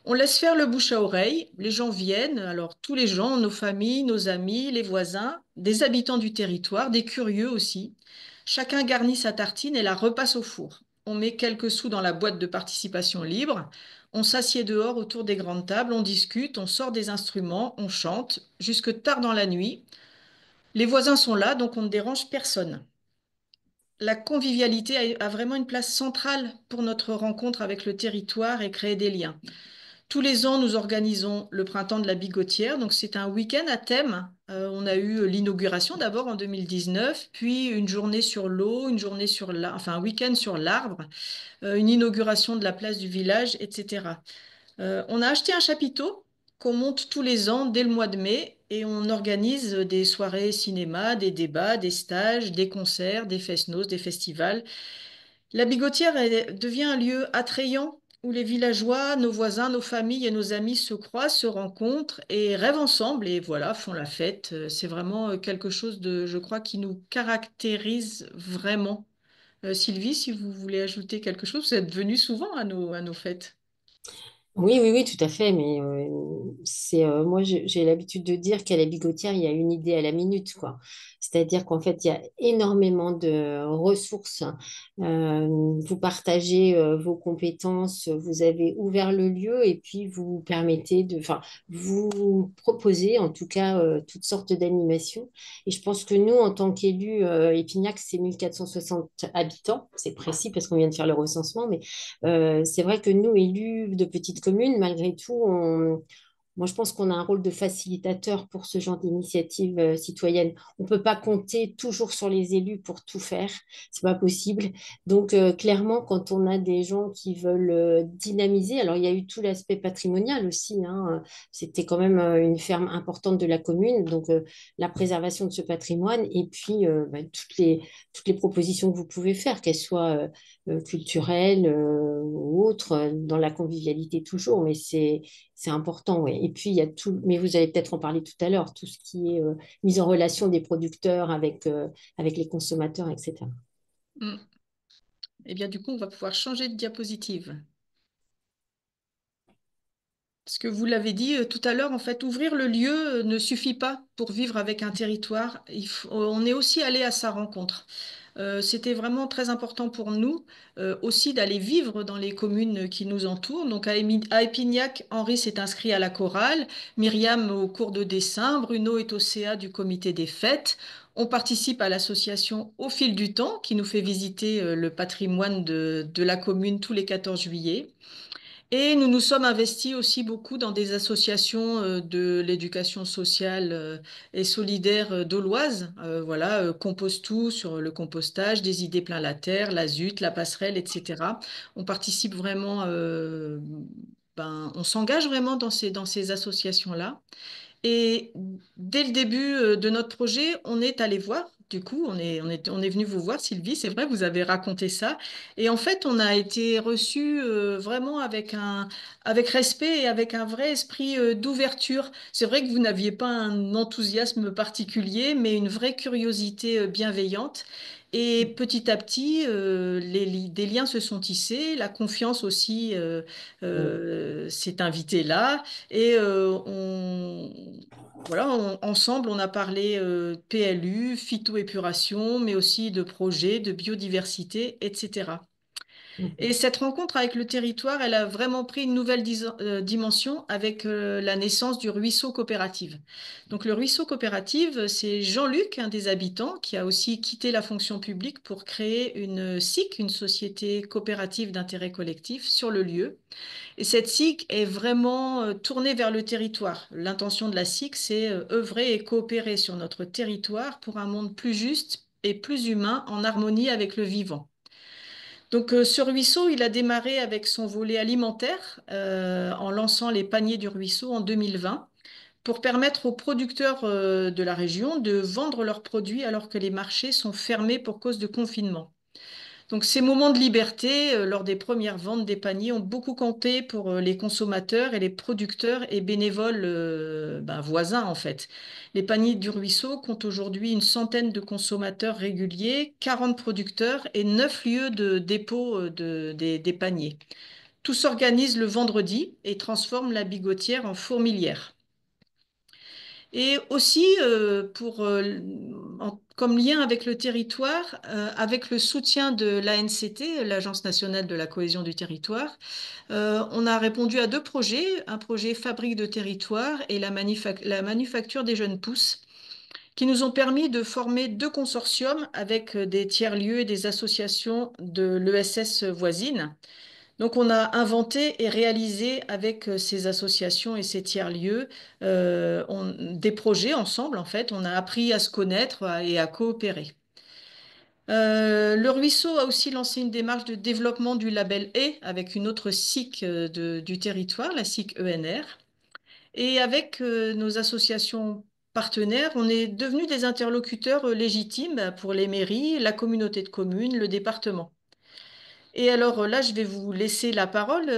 on laisse faire le bouche à oreille, les gens viennent, alors tous les gens, nos familles, nos amis, les voisins, des habitants du territoire, des curieux aussi. Chacun garnit sa tartine et la repasse au four. On met quelques sous dans la boîte de participation libre, on s'assied dehors autour des grandes tables, on discute, on sort des instruments, on chante, jusque tard dans la nuit. Les voisins sont là, donc on ne dérange personne. La convivialité a vraiment une place centrale pour notre rencontre avec le territoire et créer des liens. Tous les ans, nous organisons le printemps de la Bigotière. Donc, c'est un week-end à thème. On a eu l'inauguration d'abord en 2019, puis une journée sur l'eau, une journée sur enfin un week-end sur l'arbre, une inauguration de la place du village, etc. On a acheté un chapiteau qu'on monte tous les ans dès le mois de mai et on organise des soirées cinéma, des débats, des stages, des concerts, des fest-noz, des festivals. La Bigotière devient un lieu attrayant où les villageois, nos voisins, nos familles et nos amis se croisent, se rencontrent et rêvent ensemble et voilà, font la fête. C'est vraiment quelque chose de, je crois, qui nous caractérise vraiment. Sylvie, si vous voulez ajouter quelque chose, vous êtes venue souvent à nos fêtes. Oui, oui, oui, tout à fait. Mais moi, j'ai l'habitude de dire qu'à la Bigotière, il y a une idée à la minute, quoi. C'est-à-dire qu'en fait, il y a énormément de ressources. Vous partagez vos compétences, vous avez ouvert le lieu et puis vous permettez enfin, vous proposez en tout cas toutes sortes d'animations. Et je pense que nous, en tant qu'élus, Épignac, c'est 1460 habitants. C'est précis parce qu'on vient de faire le recensement, mais c'est vrai que nous, élus de petites communes, malgré tout, moi, je pense qu'on a un rôle de facilitateur pour ce genre d'initiative citoyenne. On ne peut pas compter toujours sur les élus pour tout faire, c'est pas possible. Donc, clairement, quand on a des gens qui veulent dynamiser, alors il y a eu tout l'aspect patrimonial aussi, hein, c'était quand même une ferme importante de la commune, donc la préservation de ce patrimoine et puis toutes les propositions que vous pouvez faire, qu'elles soient culturelles ou autres, dans la convivialité toujours, mais c'est important, oui. Et puis, il y a tout, mais vous allez peut-être en parler tout à l'heure, tout ce qui est mise en relation des producteurs avec les consommateurs, etc. Mm. Eh bien, du coup, on va pouvoir changer de diapositive. Parce que vous l'avez dit tout à l'heure, en fait, ouvrir le lieu ne suffit pas pour vivre avec un territoire. On est aussi allé à sa rencontre. C'était vraiment très important pour nous aussi d'aller vivre dans les communes qui nous entourent. Donc à Épignac, Henri s'est inscrit à la chorale, Myriam au cours de dessin, Bruno est au CA du comité des fêtes. On participe à l'association Au fil du temps qui nous fait visiter le patrimoine de la commune tous les 14 juillet. Et nous nous sommes investis aussi beaucoup dans des associations de l'éducation sociale et solidaire d'Auloise. Voilà, Compose-tout sur le compostage, des idées plein la terre, la ZUT, la passerelle, etc. On participe vraiment, on s'engage vraiment dans ces associations-là. Et dès le début de notre projet, on est allé voir. Du coup, on est venu vous voir, Sylvie. C'est vrai, vous avez raconté ça. Et en fait, on a été reçus vraiment avec respect et avec un vrai esprit d'ouverture. C'est vrai que vous n'aviez pas un enthousiasme particulier, mais une vraie curiosité bienveillante. Et petit à petit, des liens se sont tissés, la confiance aussi s'est invitée là. Et voilà, ensemble, on a parlé PLU, phytoépuration, mais aussi de projets, de biodiversité, etc. Et cette rencontre avec le territoire, elle a vraiment pris une nouvelle dimension avec la naissance du ruisseau coopérative. Donc le ruisseau coopérative, c'est Jean-Luc, un des habitants, qui a aussi quitté la fonction publique pour créer une SIC, une société coopérative d'intérêt collectif, sur le lieu. Et cette SIC est vraiment tournée vers le territoire. L'intention de la SIC, c'est œuvrer et coopérer sur notre territoire pour un monde plus juste et plus humain, en harmonie avec le vivant. Donc ce ruisseau, il a démarré avec son volet alimentaire en lançant les paniers du ruisseau en 2020 pour permettre aux producteurs de la région de vendre leurs produits alors que les marchés sont fermés pour cause de confinement. Donc ces moments de liberté lors des premières ventes des paniers ont beaucoup compté pour les consommateurs et les producteurs et bénévoles voisins en fait. Les paniers du ruisseau comptent aujourd'hui une centaine de consommateurs réguliers, 40 producteurs et 9 lieux de dépôt des paniers. Tout s'organise le vendredi et transforme la bigotière en fourmilière. Et aussi, comme lien avec le territoire, avec le soutien de l'ANCT, l'Agence nationale de la cohésion du territoire, on a répondu à 2 projets, un projet Fabrique de territoire et la manufacture des jeunes pousses, qui nous ont permis de former 2 consortiums avec des tiers-lieux et des associations de l'ESS voisine. Donc, on a inventé et réalisé avec ces associations et ces tiers-lieux des projets ensemble, en fait. On a appris à se connaître et à coopérer. Le ruisseau a aussi lancé une démarche de développement du label E avec une autre SIC du territoire, la SIC ENR. Et avec nos associations partenaires, on est devenus des interlocuteurs légitimes pour les mairies, la communauté de communes, le département. Et alors là, je vais vous laisser la parole,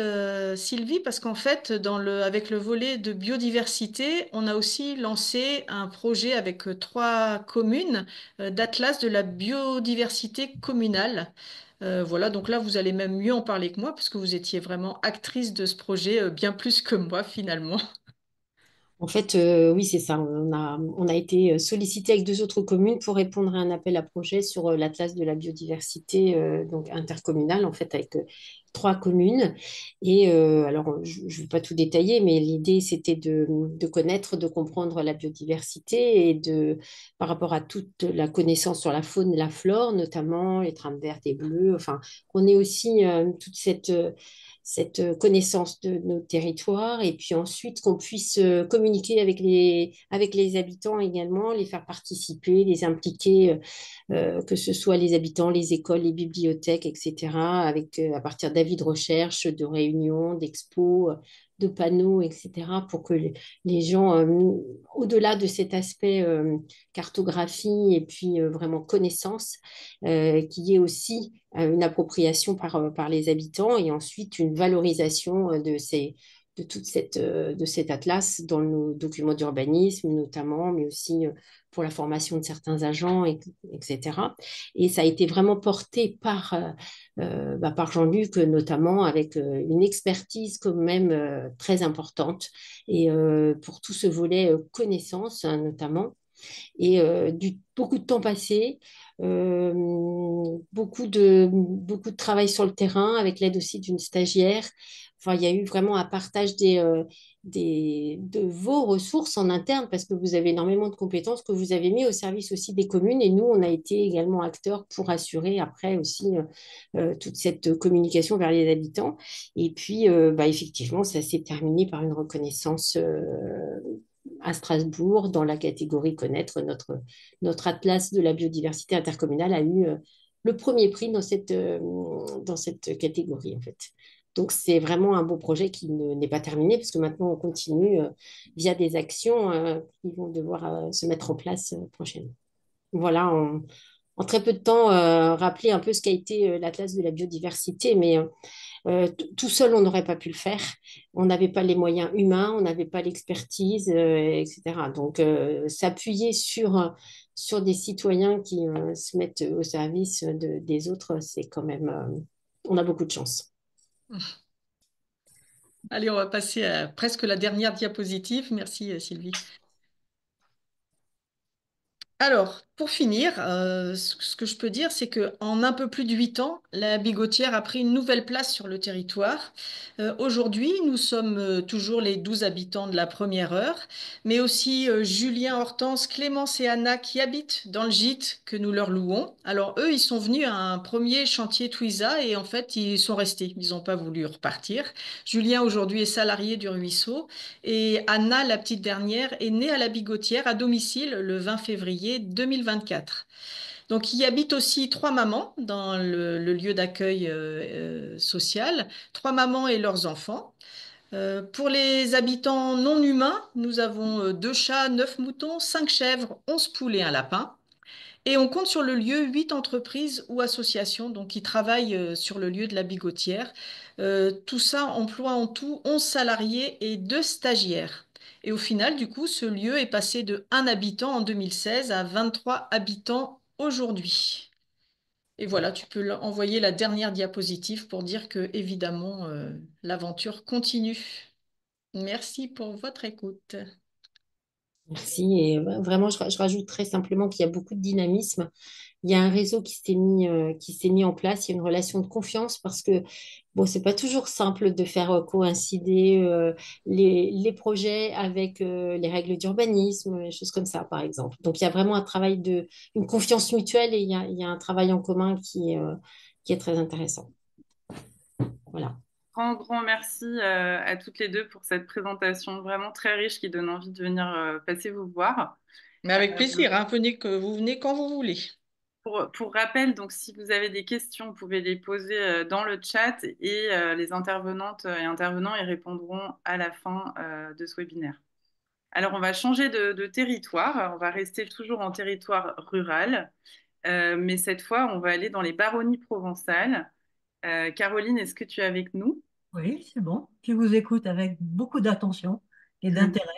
Sylvie, parce qu'en fait, avec le volet de biodiversité, on a aussi lancé un projet avec 3 communes d'atlas de la biodiversité communale. Voilà, donc là, vous allez même mieux en parler que moi, parce que vous étiez vraiment actrice de ce projet, bien plus que moi, finalement. En fait, oui, c'est ça. On a été sollicité avec 2 autres communes pour répondre à un appel à projet sur l'Atlas de la biodiversité donc intercommunale, en fait, avec 3 communes. Et alors, je ne vais pas tout détailler, mais l'idée, c'était de connaître, de comprendre la biodiversité et par rapport à toute la connaissance sur la faune et la flore, notamment les trams vertes et bleues, enfin, qu'on ait aussi toute cette connaissance de nos territoires et puis ensuite qu'on puisse communiquer avec les habitants également, les faire participer, les impliquer, que ce soit les habitants, les écoles, les bibliothèques, etc., avec, à partir d'avis de recherche, de réunions, d'expos, de panneaux, etc., pour que les gens, au-delà de cet aspect cartographie et puis vraiment connaissance, qu'il y ait aussi une appropriation par les habitants et ensuite une valorisation de cet atlas dans nos documents d'urbanisme notamment, mais aussi pour la formation de certains agents, etc. Et ça a été vraiment porté par Jean-Luc, notamment avec une expertise quand même très importante et pour tout ce volet connaissance notamment et beaucoup de temps passé, beaucoup de travail sur le terrain avec l'aide aussi d'une stagiaire, enfin, il y a eu vraiment un partage de vos ressources en interne parce que vous avez énormément de compétences que vous avez mis au service aussi des communes et nous, on a été également acteurs pour assurer après aussi toute cette communication vers les habitants. Et puis, bah, effectivement, ça s'est terminé par une reconnaissance à Strasbourg dans la catégorie connaître. Notre atlas de la biodiversité intercommunale a eu le premier prix dans cette catégorie, en fait. Donc, c'est vraiment un beau projet qui n'est pas terminé, parce que maintenant, on continue via des actions qui vont devoir se mettre en place prochainement. Voilà, en très peu de temps, rappeler un peu ce qu'a été l'Atlas de la biodiversité, mais tout seul, on n'aurait pas pu le faire. On n'avait pas les moyens humains, on n'avait pas l'expertise, etc. Donc, s'appuyer sur des citoyens qui se mettent au service des autres, c'est quand même, on a beaucoup de chance. Allez, on va passer à presque la dernière diapositive. Merci, Sylvie. Alors, pour finir, ce que je peux dire, c'est qu'en un peu plus de 8 ans, la Bigotière a pris une nouvelle place sur le territoire. Aujourd'hui, nous sommes toujours les 12 habitants de la première heure, mais aussi Julien, Hortense, Clémence et Anna qui habitent dans le gîte que nous leur louons. Alors, eux, ils sont venus à un premier chantier Twiza et en fait, ils sont restés. Ils n'ont pas voulu repartir. Julien, aujourd'hui, est salarié du ruisseau et Anna, la petite dernière, est née à la Bigotière à domicile le 20 février 2024. Donc, il y habite aussi 3 mamans dans le lieu d'accueil social, 3 mamans et leurs enfants. Pour les habitants non humains, nous avons 2 chats, 9 moutons, 5 chèvres, 11 poulets et un lapin. Et on compte sur le lieu 8 entreprises ou associations donc, qui travaillent sur le lieu de la Bigotière. Tout ça emploie en tout 11 salariés et 2 stagiaires. Et au final, du coup, ce lieu est passé de 1 habitant en 2016 à 23 habitants aujourd'hui. Et voilà, tu peux envoyer la dernière diapositive pour dire que, évidemment, l'aventure continue. Merci pour votre écoute. Merci. Et vraiment, je rajouterais simplement qu'il y a beaucoup de dynamisme. Il y a un réseau qui s'est mis en place. Il y a une relation de confiance parce que bon, c'est pas toujours simple de faire coïncider les projets avec les règles d'urbanisme, des choses comme ça, par exemple. Donc, il y a vraiment un travail une confiance mutuelle et il y a un travail en commun qui est très intéressant. Voilà. Grand merci à toutes les deux pour cette présentation vraiment très riche qui donne envie de venir passer vous voir. Mais avec plaisir, hein, vous venez quand vous voulez. Pour rappel, donc, si vous avez des questions, vous pouvez les poser dans le chat et les intervenantes et intervenants y répondront à la fin de ce webinaire. Alors, on va changer de territoire. On va rester toujours en territoire rural, mais cette fois, on va aller dans les baronnies provençales. Caroline, est-ce que tu es avec nous? Oui, c'est bon. Je vous écoute avec beaucoup d'attention et d'intérêt.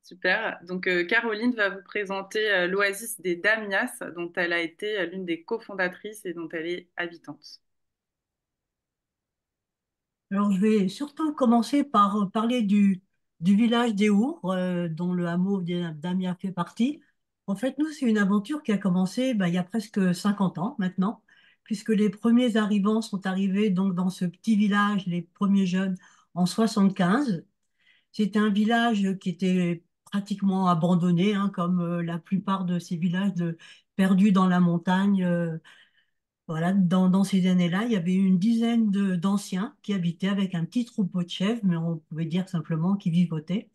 Super. Donc, Caroline va vous présenter l'Oasis des Damias, dont elle a été l'une des cofondatrices et dont elle est habitante. Alors, je vais surtout commencer par parler du village des Our, dont le hameau d'Amiens fait partie. En fait, nous, c'est une aventure qui a commencé il y a presque 50 ans maintenant, puisque les premiers arrivants sont arrivés donc dans ce petit village, les premiers jeunes, en 75. C'était un village qui était pratiquement abandonné, hein, comme la plupart de ces villages perdus dans la montagne. Voilà, dans ces années-là, il y avait une dizaine d'anciens qui habitaient avec un petit troupeau de chèvres, mais on pouvait dire simplement qu'ils vivotaient.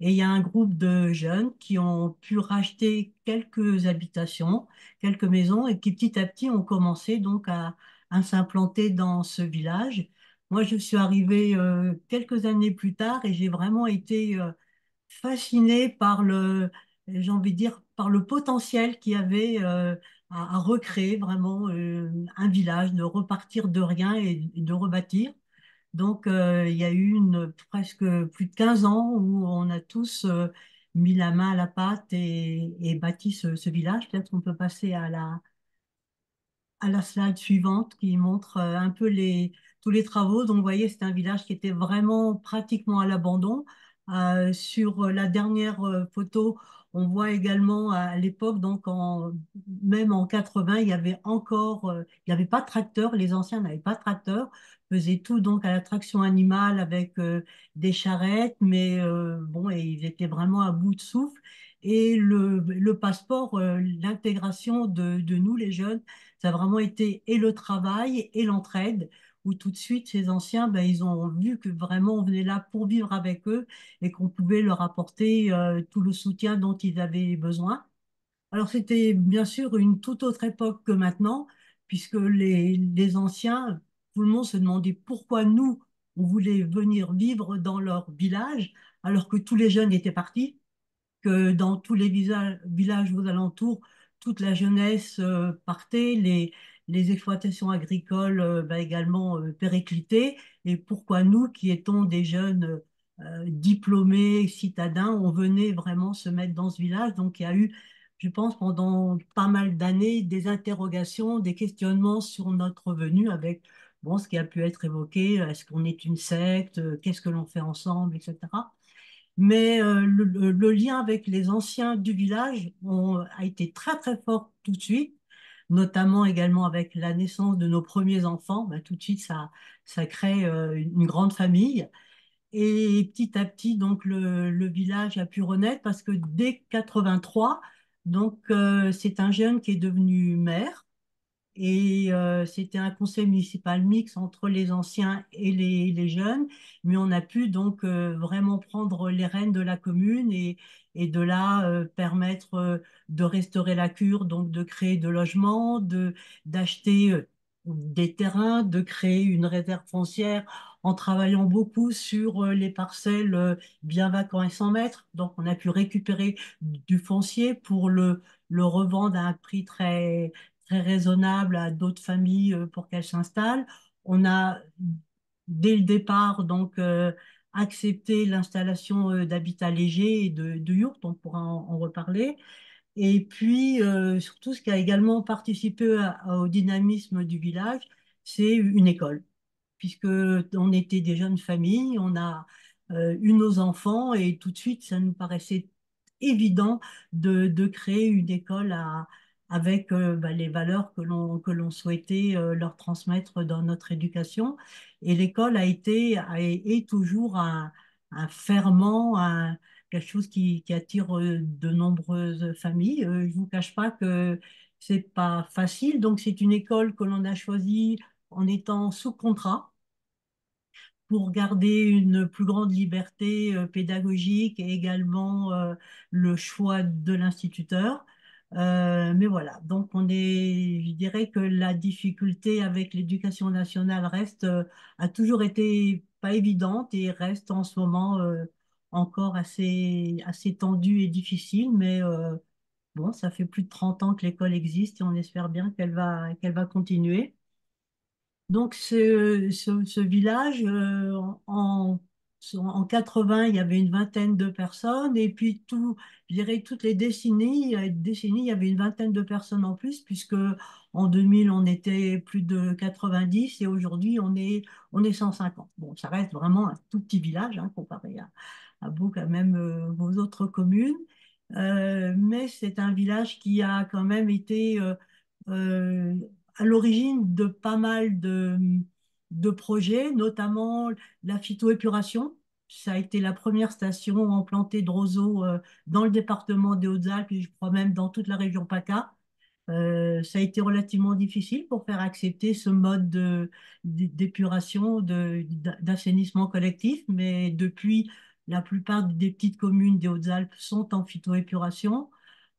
Et il y a un groupe de jeunes qui ont pu racheter quelques habitations, quelques maisons, et qui petit à petit ont commencé donc à s'implanter dans ce village. Moi, je suis arrivée quelques années plus tard et j'ai vraiment été fascinée par j'ai envie de dire, par le potentiel qu'il y avait à recréer vraiment un village, de repartir de rien et de rebâtir. Donc, il y a eu presque plus de 15 ans où on a tous mis la main à la pâte et bâti ce village. Peut-être qu'on peut passer à la slide suivante qui montre un peu tous les travaux. Donc, vous voyez, c'est un village qui était vraiment pratiquement à l'abandon. Sur la dernière photo, On voit également à l'époque, donc même en 80, il y avait encore, il n'y avait pas de tracteur, les anciens n'avaient pas de tracteur, faisaient tout donc à la traction animale avec des charrettes, mais bon, et ils étaient vraiment à bout de souffle. Et le passeport, l'intégration de nous, les jeunes, ça a vraiment été et le travail et l'entraide, où tout de suite, ces anciens, ben, ils ont vu que vraiment on venait là pour vivre avec eux et qu'on pouvait leur apporter tout le soutien dont ils avaient besoin. Alors c'était bien sûr une toute autre époque que maintenant, puisque les anciens, tout le monde se demandait pourquoi nous, on voulait venir vivre dans leur village alors que tous les jeunes étaient partis, que dans tous les villages aux alentours, toute la jeunesse partait, les exploitations agricoles bah, également périclitaient. Et pourquoi nous, qui étions des jeunes diplômés, citadins, on venait vraiment se mettre dans ce village. Donc il y a eu, je pense, pendant pas mal d'années, des interrogations, des questionnements sur notre venue avec bon, ce qui a pu être évoqué, est-ce qu'on est une secte, qu'est-ce que l'on fait ensemble, etc. Mais le lien avec les anciens du village a été très très fort tout de suite, notamment également avec la naissance de nos premiers enfants. Ben, tout de suite, ça crée une grande famille. Et petit à petit, donc le village a pu renaître parce que dès 83, donc c'est un jeune qui est devenu maire. Et c'était un conseil municipal mixte entre les anciens et les jeunes, mais on a pu donc vraiment prendre les rênes de la commune et de là permettre de restaurer la cure, donc de créer de logements, d'acheter des terrains, de créer une réserve foncière en travaillant beaucoup sur les parcelles bien vacants et sans mètres. Donc on a pu récupérer du foncier pour le revendre à un prix très raisonnable à d'autres familles pour qu'elles s'installent. On a, dès le départ, donc, accepté l'installation d'habitats légers et de yurts, on pourra en reparler. Et puis, surtout, ce qui a également participé au dynamisme du village, c'est une école, puisque on était des jeunes familles, on a eu nos enfants et tout de suite, ça nous paraissait évident de créer une école avec bah, les valeurs que l'on souhaitait leur transmettre dans notre éducation. Et l'école a été est toujours un ferment, quelque chose qui attire de nombreuses familles. Je ne vous cache pas que c'est pas facile. Donc, c'est une école que l'on a choisie en étant sous contrat pour garder une plus grande liberté pédagogique et également le choix de l'instituteur. Mais voilà, donc je dirais que la difficulté avec l'éducation nationale a toujours été pas évidente et reste en ce moment encore assez tendue et difficile, mais bon, ça fait plus de 30 ans que l'école existe et on espère bien qu'elle va continuer. Donc, ce village, en 80, il y avait une vingtaine de personnes, et puis je dirais toutes les décennies, il y avait une vingtaine de personnes en plus, puisque en 2000, on était plus de 90, et aujourd'hui, on est 150. Bon, ça reste vraiment un tout petit village, hein, comparé à vous, quand même, vos autres communes. Mais c'est un village qui a quand même été euh, à l'origine de pas mal de projets, notamment la phytoépuration. Ça a été la première station implantée de roseaux dans le département des Hautes-Alpes et je crois même dans toute la région PACA. Ça a été relativement difficile pour faire accepter ce mode d'épuration, d'assainissement collectif, mais depuis, la plupart des petites communes des Hautes-Alpes sont en phytoépuration.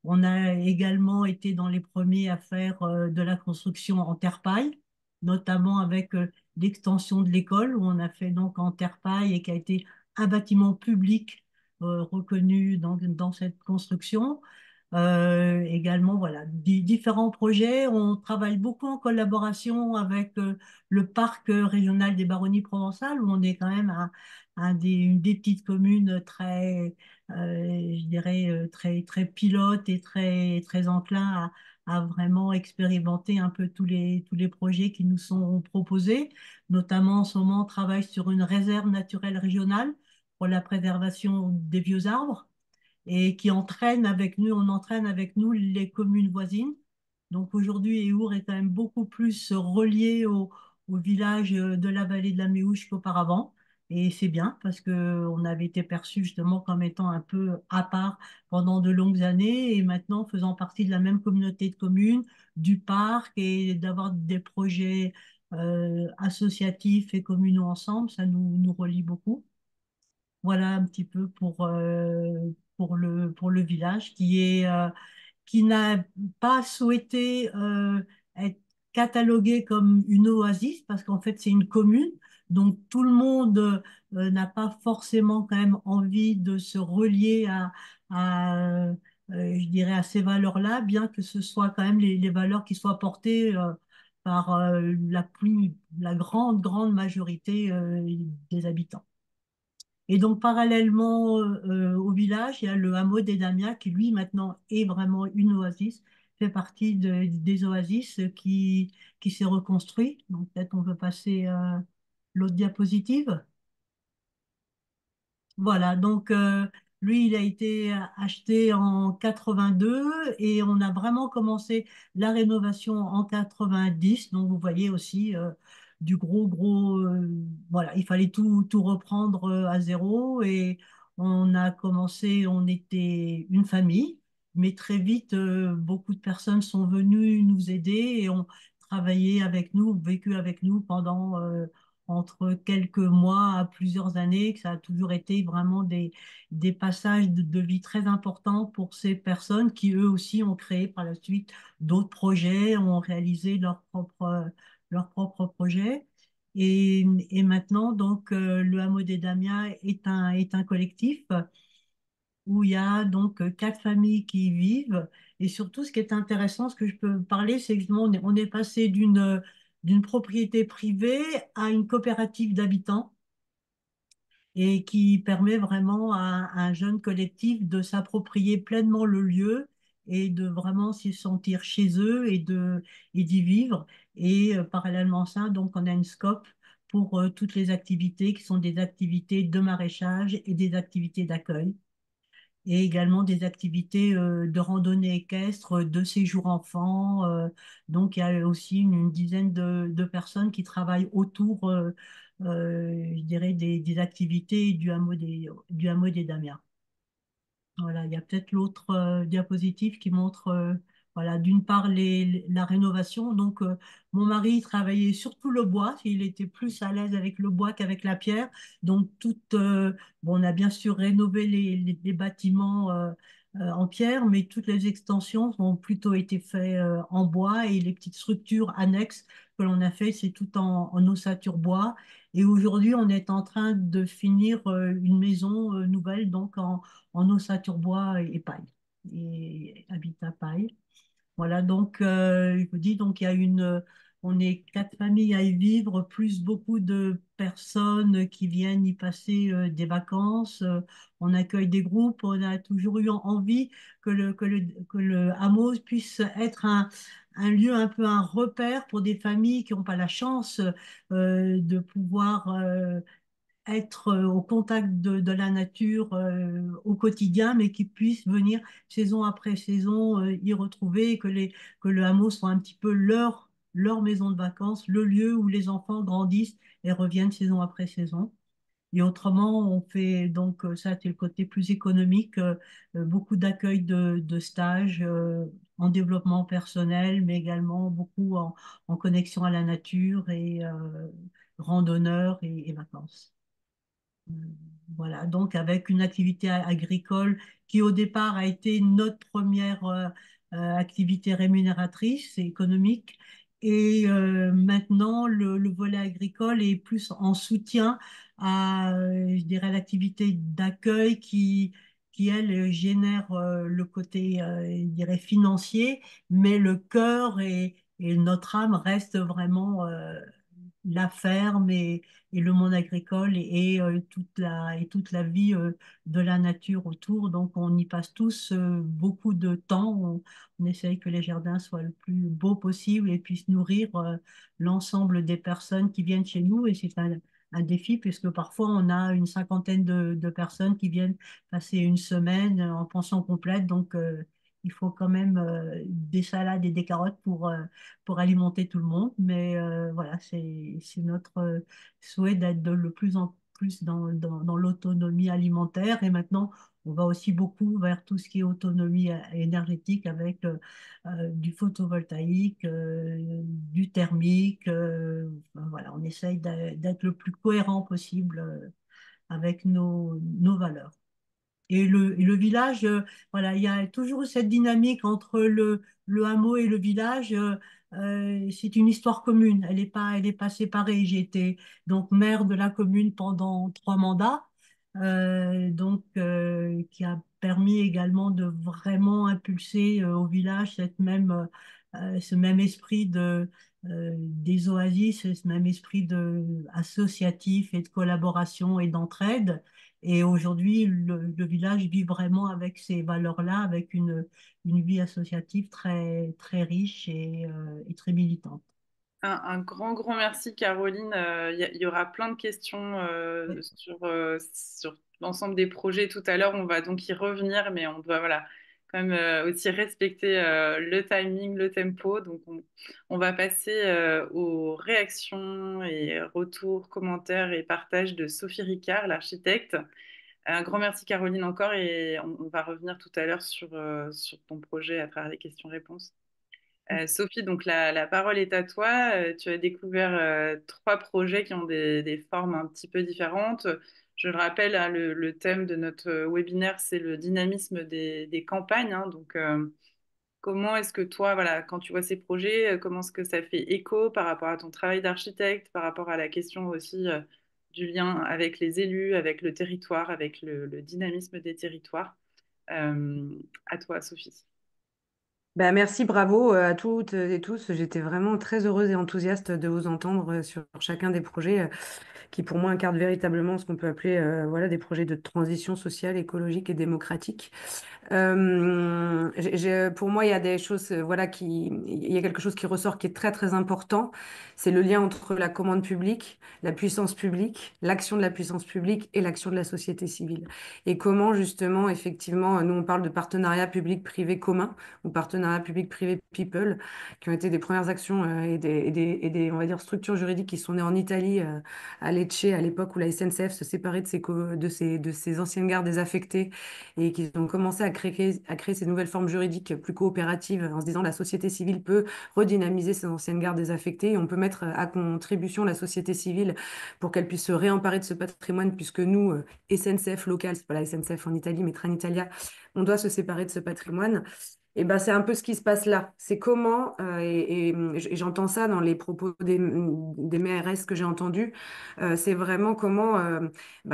On a également été dans les premiers à faire de la construction en terre-paille, notamment avec l'extension de l'école, où on a fait donc en terre-paille et qui a été un bâtiment public reconnu dans cette construction. Également, voilà, différents projets. On travaille beaucoup en collaboration avec le parc régional des Baronnies provençales, où on est quand même une des petites communes je dirais, très pilote et très enclin à vraiment expérimenter un peu tous les projets qui nous sont proposés. Notamment, en ce moment, on travaille sur une réserve naturelle régionale pour la préservation des vieux arbres. et qui entraîne avec nous, on entraîne avec nous les communes voisines. Donc aujourd'hui, Éour est quand même beaucoup plus relié au village de la vallée de la Méouche qu'auparavant. Et c'est bien parce qu'on avait été perçu justement comme étant un peu à part pendant de longues années et maintenant faisant partie de la même communauté de communes, du parc et d'avoir des projets associatifs et communaux ensemble, ça nous relie beaucoup. Voilà un petit peu pour le village qui n'a pas souhaité être catalogué comme une oasis parce qu'en fait c'est une commune, donc tout le monde n'a pas forcément quand même envie de se relier je dirais à ces valeurs-là, bien que ce soit quand même les valeurs qui soient portées par la grande majorité des habitants. Et donc, parallèlement au village, il y a le hameau des Damiens qui, lui, maintenant, est vraiment une oasis, fait partie des oasis qui s'est reconstruit. Donc, peut-être on peut passer l'autre diapositive. Voilà, donc lui, il a été acheté en 82 et on a vraiment commencé la rénovation en 90. Donc vous voyez aussi du gros, voilà, il fallait tout reprendre à zéro et on a commencé, on était une famille, mais très vite, beaucoup de personnes sont venues nous aider et ont travaillé avec nous, vécu avec nous pendant entre quelques mois à plusieurs années, que ça a toujours été vraiment des passages de vie très importants pour ces personnes qui, eux aussi, ont créé par la suite d'autres projets, ont réalisé leurs propres projets. Et maintenant, donc, le Hameau des Damiens est un collectif où il y a donc quatre familles qui y vivent. Et surtout, ce qui est intéressant, ce que je peux parler, c'est que justement, on est passé d'une propriété privée à une coopérative d'habitants et qui permet vraiment à un jeune collectif de s'approprier pleinement le lieu et de vraiment s'y sentir chez eux et d'y vivre. Et parallèlement à ça, donc on a une scope pour toutes les activités qui sont des activités de maraîchage et des activités d'accueil et également des activités de randonnée équestre, de séjour enfant. Donc, il y a aussi une dizaine de personnes qui travaillent autour, je dirais, des activités du hameau des Damiens. Voilà, il y a peut-être l'autre diapositive qui montre, voilà, d'une part la rénovation. Donc, mon mari travaillait surtout le bois. Il était plus à l'aise avec le bois qu'avec la pierre. Donc, bon, on a bien sûr rénové les bâtiments en pierre, mais toutes les extensions ont plutôt été faites en bois et les petites structures annexes que l'on a fait, c'est tout en ossature bois. Et aujourd'hui, on est en train de finir une maison nouvelle, donc en ossature bois et paille, et habitat paille. Voilà, donc je vous dis, donc il y a on est quatre familles à y vivre, plus beaucoup de personnes qui viennent y passer des vacances. On accueille des groupes, on a toujours eu envie que le hameau puisse être un lieu un peu un repère pour des familles qui n'ont pas la chance de pouvoir être au contact de la nature au quotidien, mais qui puissent venir saison après saison y retrouver et que le hameau soit un petit peu leur maison de vacances, le lieu où les enfants grandissent et reviennent saison après saison. Et autrement, on fait donc, ça c'est le côté plus économique, beaucoup d'accueil de stages en développement personnel, mais également beaucoup en connexion à la nature et randonneurs et vacances. Voilà, donc avec une activité agricole qui au départ a été notre première activité rémunératrice et économique. Et maintenant, le volet agricole est plus en soutien à, je dirais, l'activité d'accueil qui, elle, génère le côté, je dirais, financier, mais le cœur et notre âme restent vraiment la ferme et le monde agricole et toute la vie de la nature autour. Donc, on y passe tous beaucoup de temps. On essaye que les jardins soient le plus beau possible et puissent nourrir l'ensemble des personnes qui viennent chez nous. Et c'est un défi, puisque parfois on a une cinquantaine de personnes qui viennent passer une semaine en pension complète. Donc, il faut quand même des salades et des carottes pour alimenter tout le monde. Mais voilà, c'est notre souhait d'être de le plus en plus dans l'autonomie alimentaire. Et maintenant, on va aussi beaucoup vers tout ce qui est autonomie énergétique avec du photovoltaïque, du thermique. Enfin, voilà, on essaye d'être le plus cohérent possible avec nos valeurs. Et le village, voilà, il y a toujours cette dynamique entre le hameau et le village. C'est une histoire commune. Elle est pas séparée. J'ai été donc maire de la commune pendant 3 mandats, qui a permis également de vraiment impulser au village ce même esprit des oasis, ce même esprit associatif et de collaboration et d'entraide. Et aujourd'hui, le village vit vraiment avec ces valeurs-là, avec une vie associative très, très riche et très militante. Un grand, grand merci, Caroline. Il y aura plein de questions sur l'ensemble des projets tout à l'heure. On va donc y revenir, mais on doit voilà, quand même aussi respecter le timing, le tempo. Donc, on va passer aux réactions et retours, commentaires et partages de Sophie Ricard, l'architecte. Un grand merci, Caroline, encore. Et on va revenir tout à l'heure sur ton projet à travers les questions-réponses. Sophie, donc la parole est à toi. Tu as découvert 3 projets qui ont des formes un petit peu différentes. Je le rappelle, hein, le thème de notre webinaire, c'est le dynamisme des campagnes, hein. Donc, comment est-ce que toi, voilà, quand tu vois ces projets, comment est-ce que ça fait écho par rapport à ton travail d'architecte, par rapport à la question aussi du lien avec les élus, avec le territoire, avec le dynamisme des territoires? À toi, Sophie. Bah, merci, bravo à toutes et tous. J'étais vraiment très heureuse et enthousiaste de vous entendre sur chacun des projets qui, pour moi, incarnent véritablement ce qu'on peut appeler voilà, des projets de transition sociale, écologique et démocratique. Pour moi, il y a des choses, voilà, il y a quelque chose qui ressort qui est très, très important. C'est le lien entre la commande publique, la puissance publique, l'action de la puissance publique et l'action de la société civile. Et comment, justement, effectivement, nous, on parle de partenariat public-privé commun ou partenariat public-privé people, qui ont été des premières actions et des, on va dire, structures juridiques qui sont nées en Italie, à Lecce, à l'époque où la SNCF se séparait de ses anciennes gares désaffectées et qu'ils ont commencé à créer ces nouvelles formes juridiques plus coopératives en se disant la société civile peut redynamiser ces anciennes gares désaffectées et on peut mettre à contribution la société civile pour qu'elle puisse se réemparer de ce patrimoine puisque nous, SNCF local, c'est pas la SNCF en Italie, mais Trenitalia, on doit se séparer de ce patrimoine. Et ben, c'est un peu ce qui se passe là. C'est comment, et j'entends ça dans les propos des maires que j'ai entendus, c'est vraiment comment,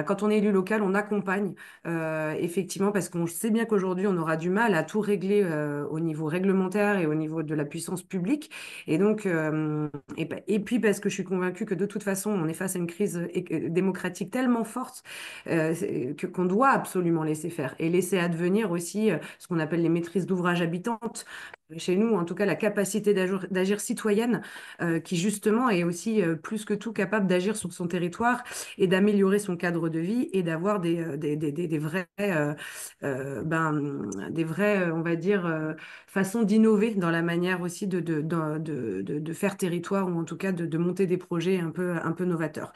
quand on est élu local, on accompagne, effectivement, parce qu'on sait bien qu'aujourd'hui, on aura du mal à tout régler au niveau réglementaire et au niveau de la puissance publique. Et donc, et puis parce que je suis convaincue que de toute façon, on est face à une crise démocratique tellement forte qu'on doit absolument laisser faire et laisser advenir aussi ce qu'on appelle les maîtrises d'ouvrage habitantes. Chez nous, en tout cas, la capacité d'agir citoyenne, qui justement est aussi plus que tout capable d'agir sur son territoire et d'améliorer son cadre de vie et d'avoir des vraies, on va dire, façons d'innover dans la manière aussi de faire territoire ou en tout cas de monter des projets un peu novateurs.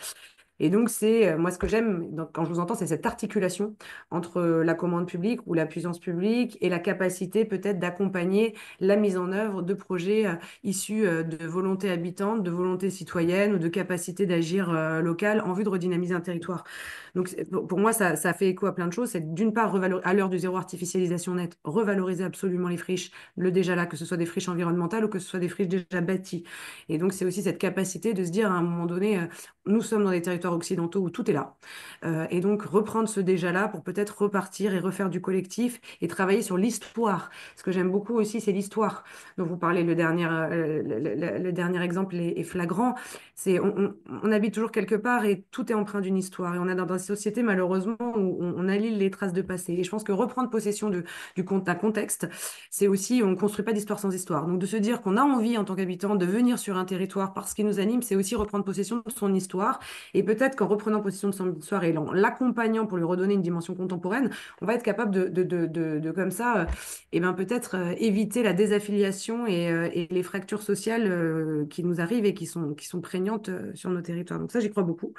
Et donc, c'est moi ce que j'aime quand je vous entends, c'est cette articulation entre la commande publique ou la puissance publique et la capacité peut-être d'accompagner la mise en œuvre de projets issus de volonté habitante, de volonté citoyenne ou de capacité d'agir locale en vue de redynamiser un territoire. Donc, pour moi, ça fait écho à plein de choses. C'est d'une part, à l'heure du zéro artificialisation nette, revaloriser absolument les friches, le déjà là, que ce soit des friches environnementales ou que ce soit des friches déjà bâties. Et donc, c'est aussi cette capacité de se dire à un moment donné, nous sommes dans des territoires occidentaux où tout est là. Et donc, reprendre ce déjà-là pour peut-être repartir et refaire du collectif et travailler sur l'histoire. Ce que j'aime beaucoup aussi, c'est l'histoire dont vous parlez. Le dernier exemple est flagrant. On habite toujours quelque part et tout est empreint d'une histoire. Et on est dans une société, malheureusement, où on allie les traces de passé. Et je pense que reprendre possession d'un contexte, c'est aussi, on ne construit pas d'histoire sans histoire. Donc, de se dire qu'on a envie, en tant qu'habitant, de venir sur un territoire parce qu'il nous anime, c'est aussi reprendre possession de son histoire et peut-être peut-être qu'en reprenant possession de son histoire et en l'accompagnant pour lui redonner une dimension contemporaine, on va être capable de comme ça, et ben peut-être éviter la désaffiliation et les fractures sociales qui nous arrivent et qui sont prégnantes sur nos territoires. Donc ça, j'y crois beaucoup.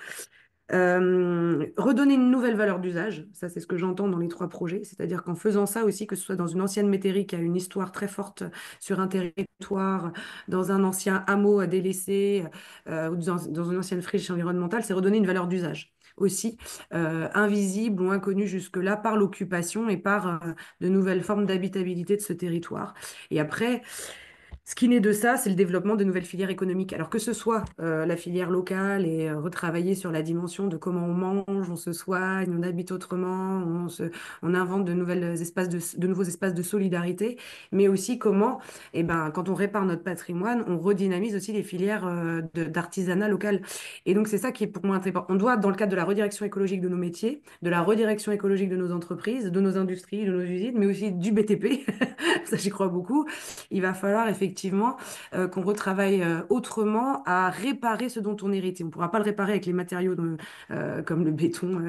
Redonner une nouvelle valeur d'usage, ça c'est ce que j'entends dans les 3 projets, c'est-à-dire qu'en faisant ça aussi, que ce soit dans une ancienne métairie qui a une histoire très forte sur un territoire, dans un ancien hameau délaissé ou dans une ancienne friche environnementale, c'est redonner une valeur d'usage aussi, invisible ou inconnue jusque-là par l'occupation et par de nouvelles formes d'habitabilité de ce territoire. Et après, ce qui naît de ça, c'est le développement de nouvelles filières économiques. Alors que ce soit la filière locale et retravailler sur la dimension de comment on mange, on se soigne, on habite autrement, on invente de nouveaux espaces de solidarité, mais aussi comment, eh ben, quand on répare notre patrimoine, on redynamise aussi les filières d'artisanat local. Et donc c'est ça qui est pour moi très important. On doit, dans le cadre de la redirection écologique de nos métiers, de la redirection écologique de nos entreprises, de nos industries, de nos usines, mais aussi du BTP, ça j'y crois beaucoup, il va falloir effectivement qu'on retravaille autrement à réparer ce dont on hérite. On ne pourra pas le réparer avec les matériaux comme le béton,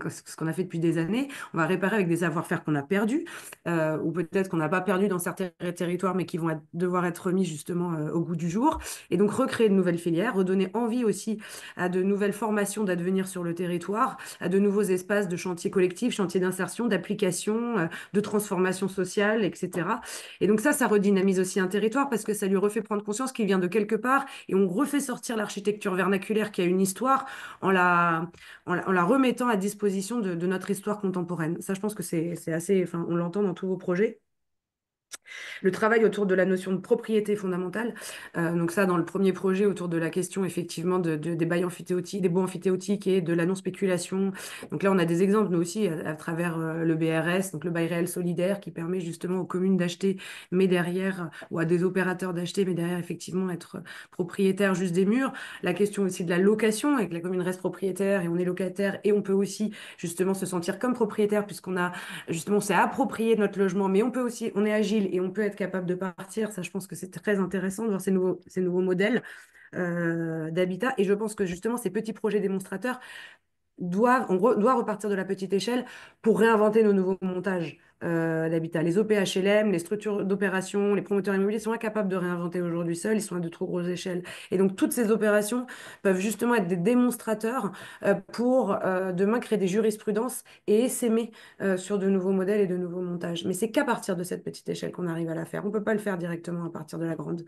ce qu'on a fait depuis des années. On va réparer avec des savoir-faire qu'on a perdus, ou peut-être qu'on n'a pas perdu dans certains territoires, mais qui vont devoir être remis justement au goût du jour. Et donc recréer de nouvelles filières, redonner envie aussi à de nouvelles formations d'advenir sur le territoire, à de nouveaux espaces de chantier collectif, chantier d'insertion, d'application, de transformation sociale, etc. Et donc ça redynamise aussi un territoire parce que ça lui refait prendre conscience qu'il vient de quelque part et on refait sortir l'architecture vernaculaire qui a une histoire en la remettant à disposition de notre histoire contemporaine. Ça, je pense que c'est assez, enfin, on l'entend dans tous vos projets. Le travail autour de la notion de propriété fondamentale. Donc ça, dans le premier projet, autour de la question effectivement des baux amphithéotiques et de la non-spéculation. Donc là, on a des exemples, nous aussi, à travers le BRS, donc le bail réel solidaire, qui permet justement aux communes d'acheter, mais derrière, ou à des opérateurs d'acheter, mais derrière, effectivement, être propriétaire juste des murs. La question aussi de la location, avec la commune reste propriétaire et on est locataire, et on peut aussi justement se sentir comme propriétaire, puisqu'on a justement, on s'est approprié notre logement, mais on peut aussi, on est agile et on peut être capable de partir. Ça, je pense que c'est très intéressant de voir ces nouveaux modèles d'habitat. Et je pense que justement, ces petits projets démonstrateurs on doit repartir de la petite échelle pour réinventer nos nouveaux montages d'habitat. Les OPHLM, les structures d'opération, les promoteurs immobiliers sont incapables de réinventer aujourd'hui seuls, ils sont à de trop grosses échelles. Et donc toutes ces opérations peuvent justement être des démonstrateurs pour demain créer des jurisprudences et essaimer sur de nouveaux modèles et de nouveaux montages. Mais c'est qu'à partir de cette petite échelle qu'on arrive à la faire. On ne peut pas le faire directement à partir de la grande.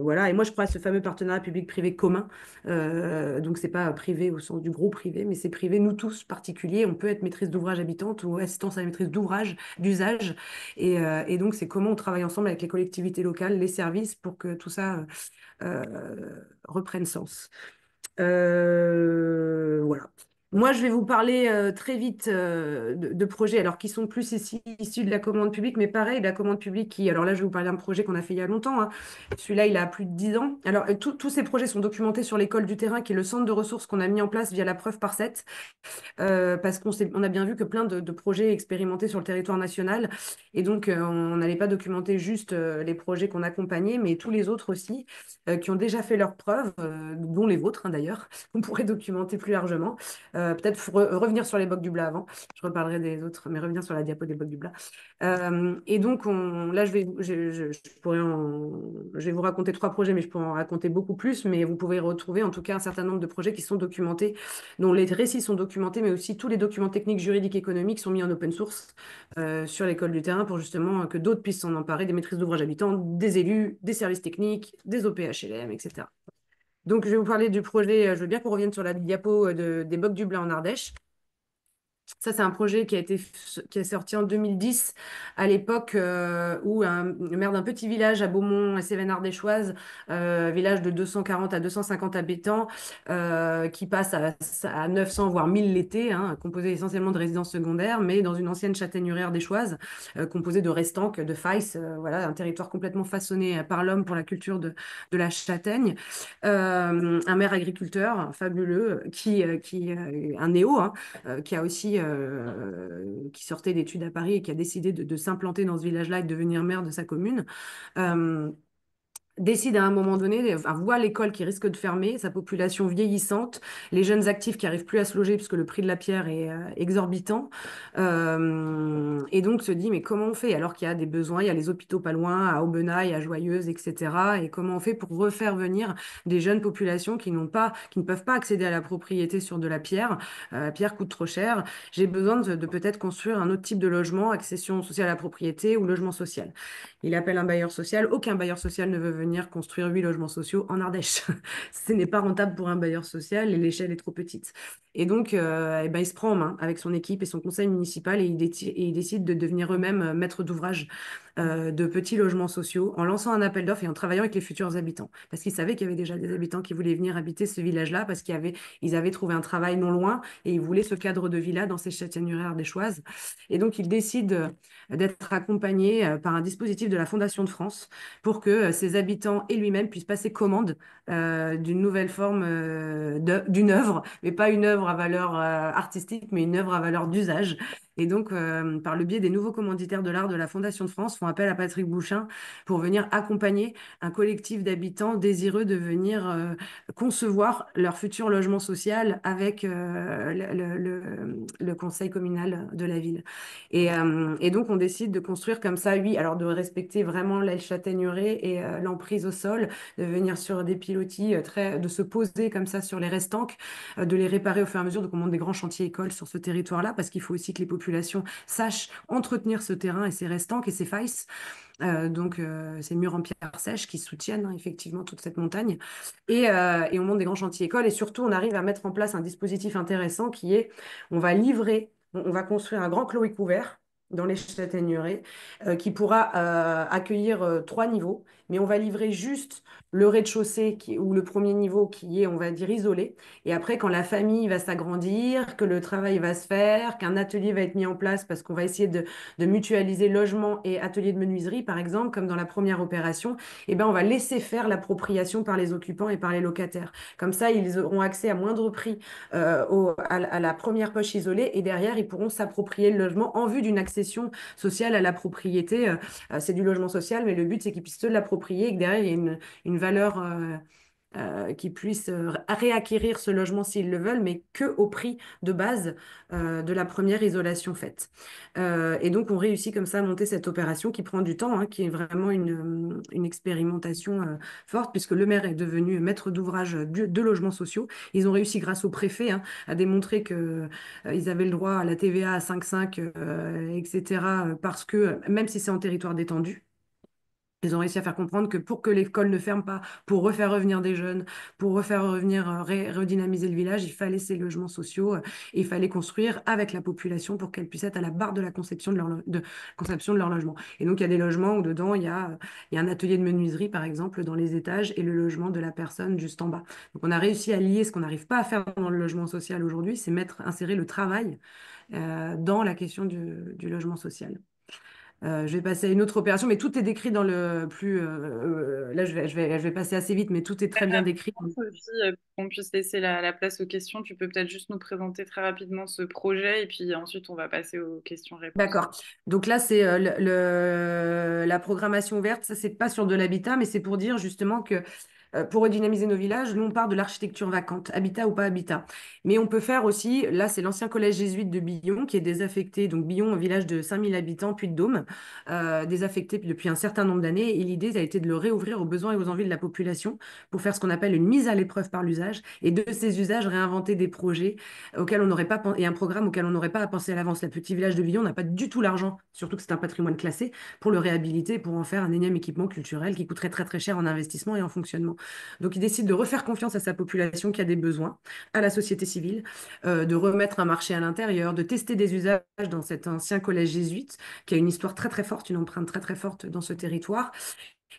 Voilà, et moi je crois à ce fameux partenariat public-privé commun. Donc c'est pas privé au sens du gros privé, mais c'est privé, nous tous particuliers, on peut être maîtrise d'ouvrage habitante ou assistance à la maîtrise d'ouvrage, d'usage. Et donc c'est comment on travaille ensemble avec les collectivités locales, les services pour que tout ça reprenne sens. Voilà. Moi, je vais vous parler très vite de projets, alors qui sont plus ici issus de la commande publique, mais pareil, la commande publique alors là, je vais vous parler d'un projet qu'on a fait il y a longtemps, hein. Celui-là, il a plus de 10 ans. Alors, tous ces projets sont documentés sur l'école du terrain, qui est le centre de ressources qu'on a mis en place via la preuve par 7, parce on a bien vu que plein de projets expérimentés sur le territoire national, et donc on n'allait pas documenter juste les projets qu'on accompagnait, mais tous les autres aussi, qui ont déjà fait leurs preuves, dont les vôtres hein, d'ailleurs, qu'on pourrait documenter plus largement. Peut-être revenir sur les Bocs du Blas avant. Je reparlerai des autres, mais revenir sur la diapo des Bocs du Blas. Et donc, là, je vais vous raconter 3 projets, mais je pourrais en raconter beaucoup plus. Mais vous pouvez retrouver en tout cas un certain nombre de projets qui sont documentés, dont les récits sont documentés, mais aussi tous les documents techniques, juridiques, économiques sont mis en open source sur l'école du terrain pour justement que d'autres puissent s'en emparer, des maîtrises d'ouvrage habitants, des élus, des services techniques, des OPHLM, etc. Donc, je vais vous parler du projet. Je veux bien qu'on revienne sur la diapo des Bocs du Blas en Ardèche. Ça, c'est un projet qui est sorti en 2010, à l'époque où le maire d'un petit village à Beaumont, et Cévennes ardéchoise, village de 240 à 250 habitants, qui passe à 900 voire 1000 l'été, hein, composé essentiellement de résidences secondaires, mais dans une ancienne châtaigneraie ardéchoise, composée de restanques, de faïs, voilà, un territoire complètement façonné par l'homme pour la culture de la châtaigne. Un maire agriculteur fabuleux, un néo, hein, qui a aussi qui sortait d'études à Paris et qui a décidé de s'implanter dans ce village-là et de devenir maire de sa commune. décide à un moment donné, enfin, voit l'école qui risque de fermer, sa population vieillissante, les jeunes actifs qui arrivent plus à se loger puisque le prix de la pierre est exorbitant, et donc se dit mais comment on fait alors qu'il y a des besoins, il y a les hôpitaux pas loin, à Aubenail, à Joyeuse, etc. Et comment on fait pour refaire venir des jeunes populations qui ne peuvent pas accéder à la propriété sur de la pierre. La pierre coûte trop cher. J'ai besoin de peut-être construire un autre type de logement, accession sociale à la propriété ou logement social. Il appelle un bailleur social. Aucun bailleur social ne veut venir construire 8 logements sociaux en Ardèche. Ce n'est pas rentable pour un bailleur social et l'échelle est trop petite. Et donc, eh ben, il se prend en main avec son équipe et son conseil municipal et il décide de devenir eux-mêmes maîtres d'ouvrage de petits logements sociaux en lançant un appel d'offres et en travaillant avec les futurs habitants. Parce qu'ils savaient qu'il y avait déjà des habitants qui voulaient venir habiter ce village-là parce ils avaient trouvé un travail non loin et ils voulaient ce cadre de vie-là dans ces châtaigneraie ardéchoises. Et donc, ils décident d'être accompagnés par un dispositif de la Fondation de France pour que ces habitants et lui-même puissent passer commande d'une nouvelle forme d'une œuvre, mais pas une œuvre à valeur artistique, mais une œuvre à valeur d'usage. Et donc, par le biais des nouveaux commanditaires de l'art de la Fondation de France, font appel à Patrick Bouchin pour venir accompagner un collectif d'habitants désireux de venir concevoir leur futur logement social avec le conseil communal de la ville. Et donc, on décide de construire comme ça, oui, alors de respecter vraiment l'aile châtaigneraie et l'emprise au sol, de venir sur des pilotis, de se poser comme ça sur les restanques, de les réparer au fur et à mesure, de commander des grands chantiers écoles sur ce territoire-là, parce qu'il faut aussi que les populations sachent entretenir ce terrain et ses restanques et ses failles. Donc, ces murs en pierre sèche qui soutiennent effectivement toute cette montagne. Et on monte des grands chantiers écoles. Et surtout, on arrive à mettre en place un dispositif intéressant qui est, on va construire un grand cloître couvert dans les châtaigneraies qui pourra accueillir 3 niveaux. Mais on va livrer juste le rez-de-chaussée ou le premier niveau qui est, on va dire, isolé. Et après, quand la famille va s'agrandir, que le travail va se faire, qu'un atelier va être mis en place parce qu'on va essayer de mutualiser logement et atelier de menuiserie, par exemple, comme dans la première opération, eh ben, on va laisser faire l'appropriation par les occupants et par les locataires. Comme ça, ils auront accès à moindre prix à la première poche isolée et derrière, ils pourront s'approprier le logement en vue d'une accession sociale à la propriété. C'est du logement social, mais le but, c'est qu'ils puissent se l'approprier et que derrière, il y ait une valeur qui puissent réacquérir ce logement s'ils le veulent, mais que au prix de base de la première isolation faite. Et donc, on réussit comme ça à monter cette opération qui prend du temps, hein, qui est vraiment une expérimentation forte, puisque le maire est devenu maître d'ouvrage de logements sociaux. Ils ont réussi, grâce au préfet, hein, à démontrer que ils avaient le droit à la TVA à 5,5, etc., parce que, même si c'est en territoire détendu, ils ont réussi à faire comprendre que pour que l'école ne ferme pas, pour refaire revenir des jeunes, pour refaire revenir, redynamiser le village, il fallait ces logements sociaux et il fallait construire avec la population pour qu'elle puisse être à la barre de la conception conception de leur logement. Et donc, il y a des logements où dedans, il y a un atelier de menuiserie, par exemple, dans les étages et le logement de la personne juste en bas. Donc, on a réussi à lier ce qu'on n'arrive pas à faire dans le logement social aujourd'hui, c'est insérer le travail dans la question du logement social. Je vais passer à une autre opération, mais tout est décrit dans le plus. Là, je vais passer assez vite, mais tout est très bien décrit. Sophie, pour qu'on puisse laisser la place aux questions, tu peux peut-être juste nous présenter très rapidement ce projet et puis ensuite on va passer aux questions-réponses. D'accord. Donc là, c'est la programmation ouverte. Ça, c'est pas sur de l'habitat, mais c'est pour dire justement que pour redynamiser nos villages, nous, on part de l'architecture vacante, habitat ou pas habitat. Mais on peut faire aussi, là, c'est l'ancien collège jésuite de Billon qui est désaffecté. Donc, Billon, un village de 5000 habitants, Puy-de-Dôme, désaffecté depuis un certain nombre d'années. Et l'idée, ça a été de le réouvrir aux besoins et aux envies de la population pour faire ce qu'on appelle une mise à l'épreuve par l'usage. Et de ces usages, réinventer des projets auxquels on n'aurait pas et un programme auquel on n'aurait pas à penser à l'avance. Le petit village de Billon n'a pas du tout l'argent, surtout que c'est un patrimoine classé, pour le réhabiliter, pour en faire un énième équipement culturel qui coûterait très très cher en investissement et en fonctionnement. Donc, il décide de refaire confiance à sa population qui a des besoins, à la société civile, de remettre un marché à l'intérieur, de tester des usages dans cet ancien collège jésuite qui a une histoire très très forte, une empreinte très très forte dans ce territoire.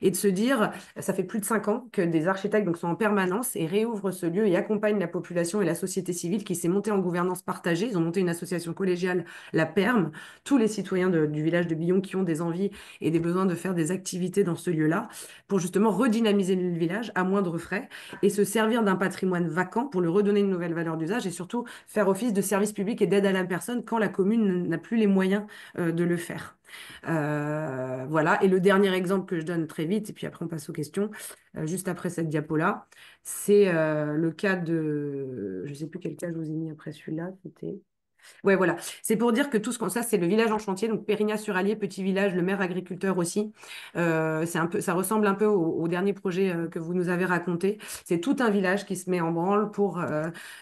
Et de se dire, ça fait plus de 5 ans que des architectes donc, sont en permanence et réouvrent ce lieu et accompagnent la population et la société civile qui s'est montée en gouvernance partagée. Ils ont monté une association collégiale, la PERM, tous les citoyens du village de Billon qui ont des envies et des besoins de faire des activités dans ce lieu-là pour justement redynamiser le village à moindre frais et se servir d'un patrimoine vacant pour lui redonner une nouvelle valeur d'usage et surtout faire office de service public et d'aide à la personne quand la commune n'a plus les moyens de le faire. Voilà. Et le dernier exemple que je donne très vite, et puis après on passe aux questions, juste après cette diapo-là, c'est le cas de... Je ne sais plus quel cas je vous ai mis après celui-là, c'était... Ouais, voilà. C'est pour dire que tout ce qu'on... Ça, c'est le village en chantier, donc Pérignat-sur-Allier, petit village, le maire agriculteur aussi. C'est un peu... Ça ressemble un peu au dernier projet que vous nous avez raconté. C'est tout un village qui se met en branle pour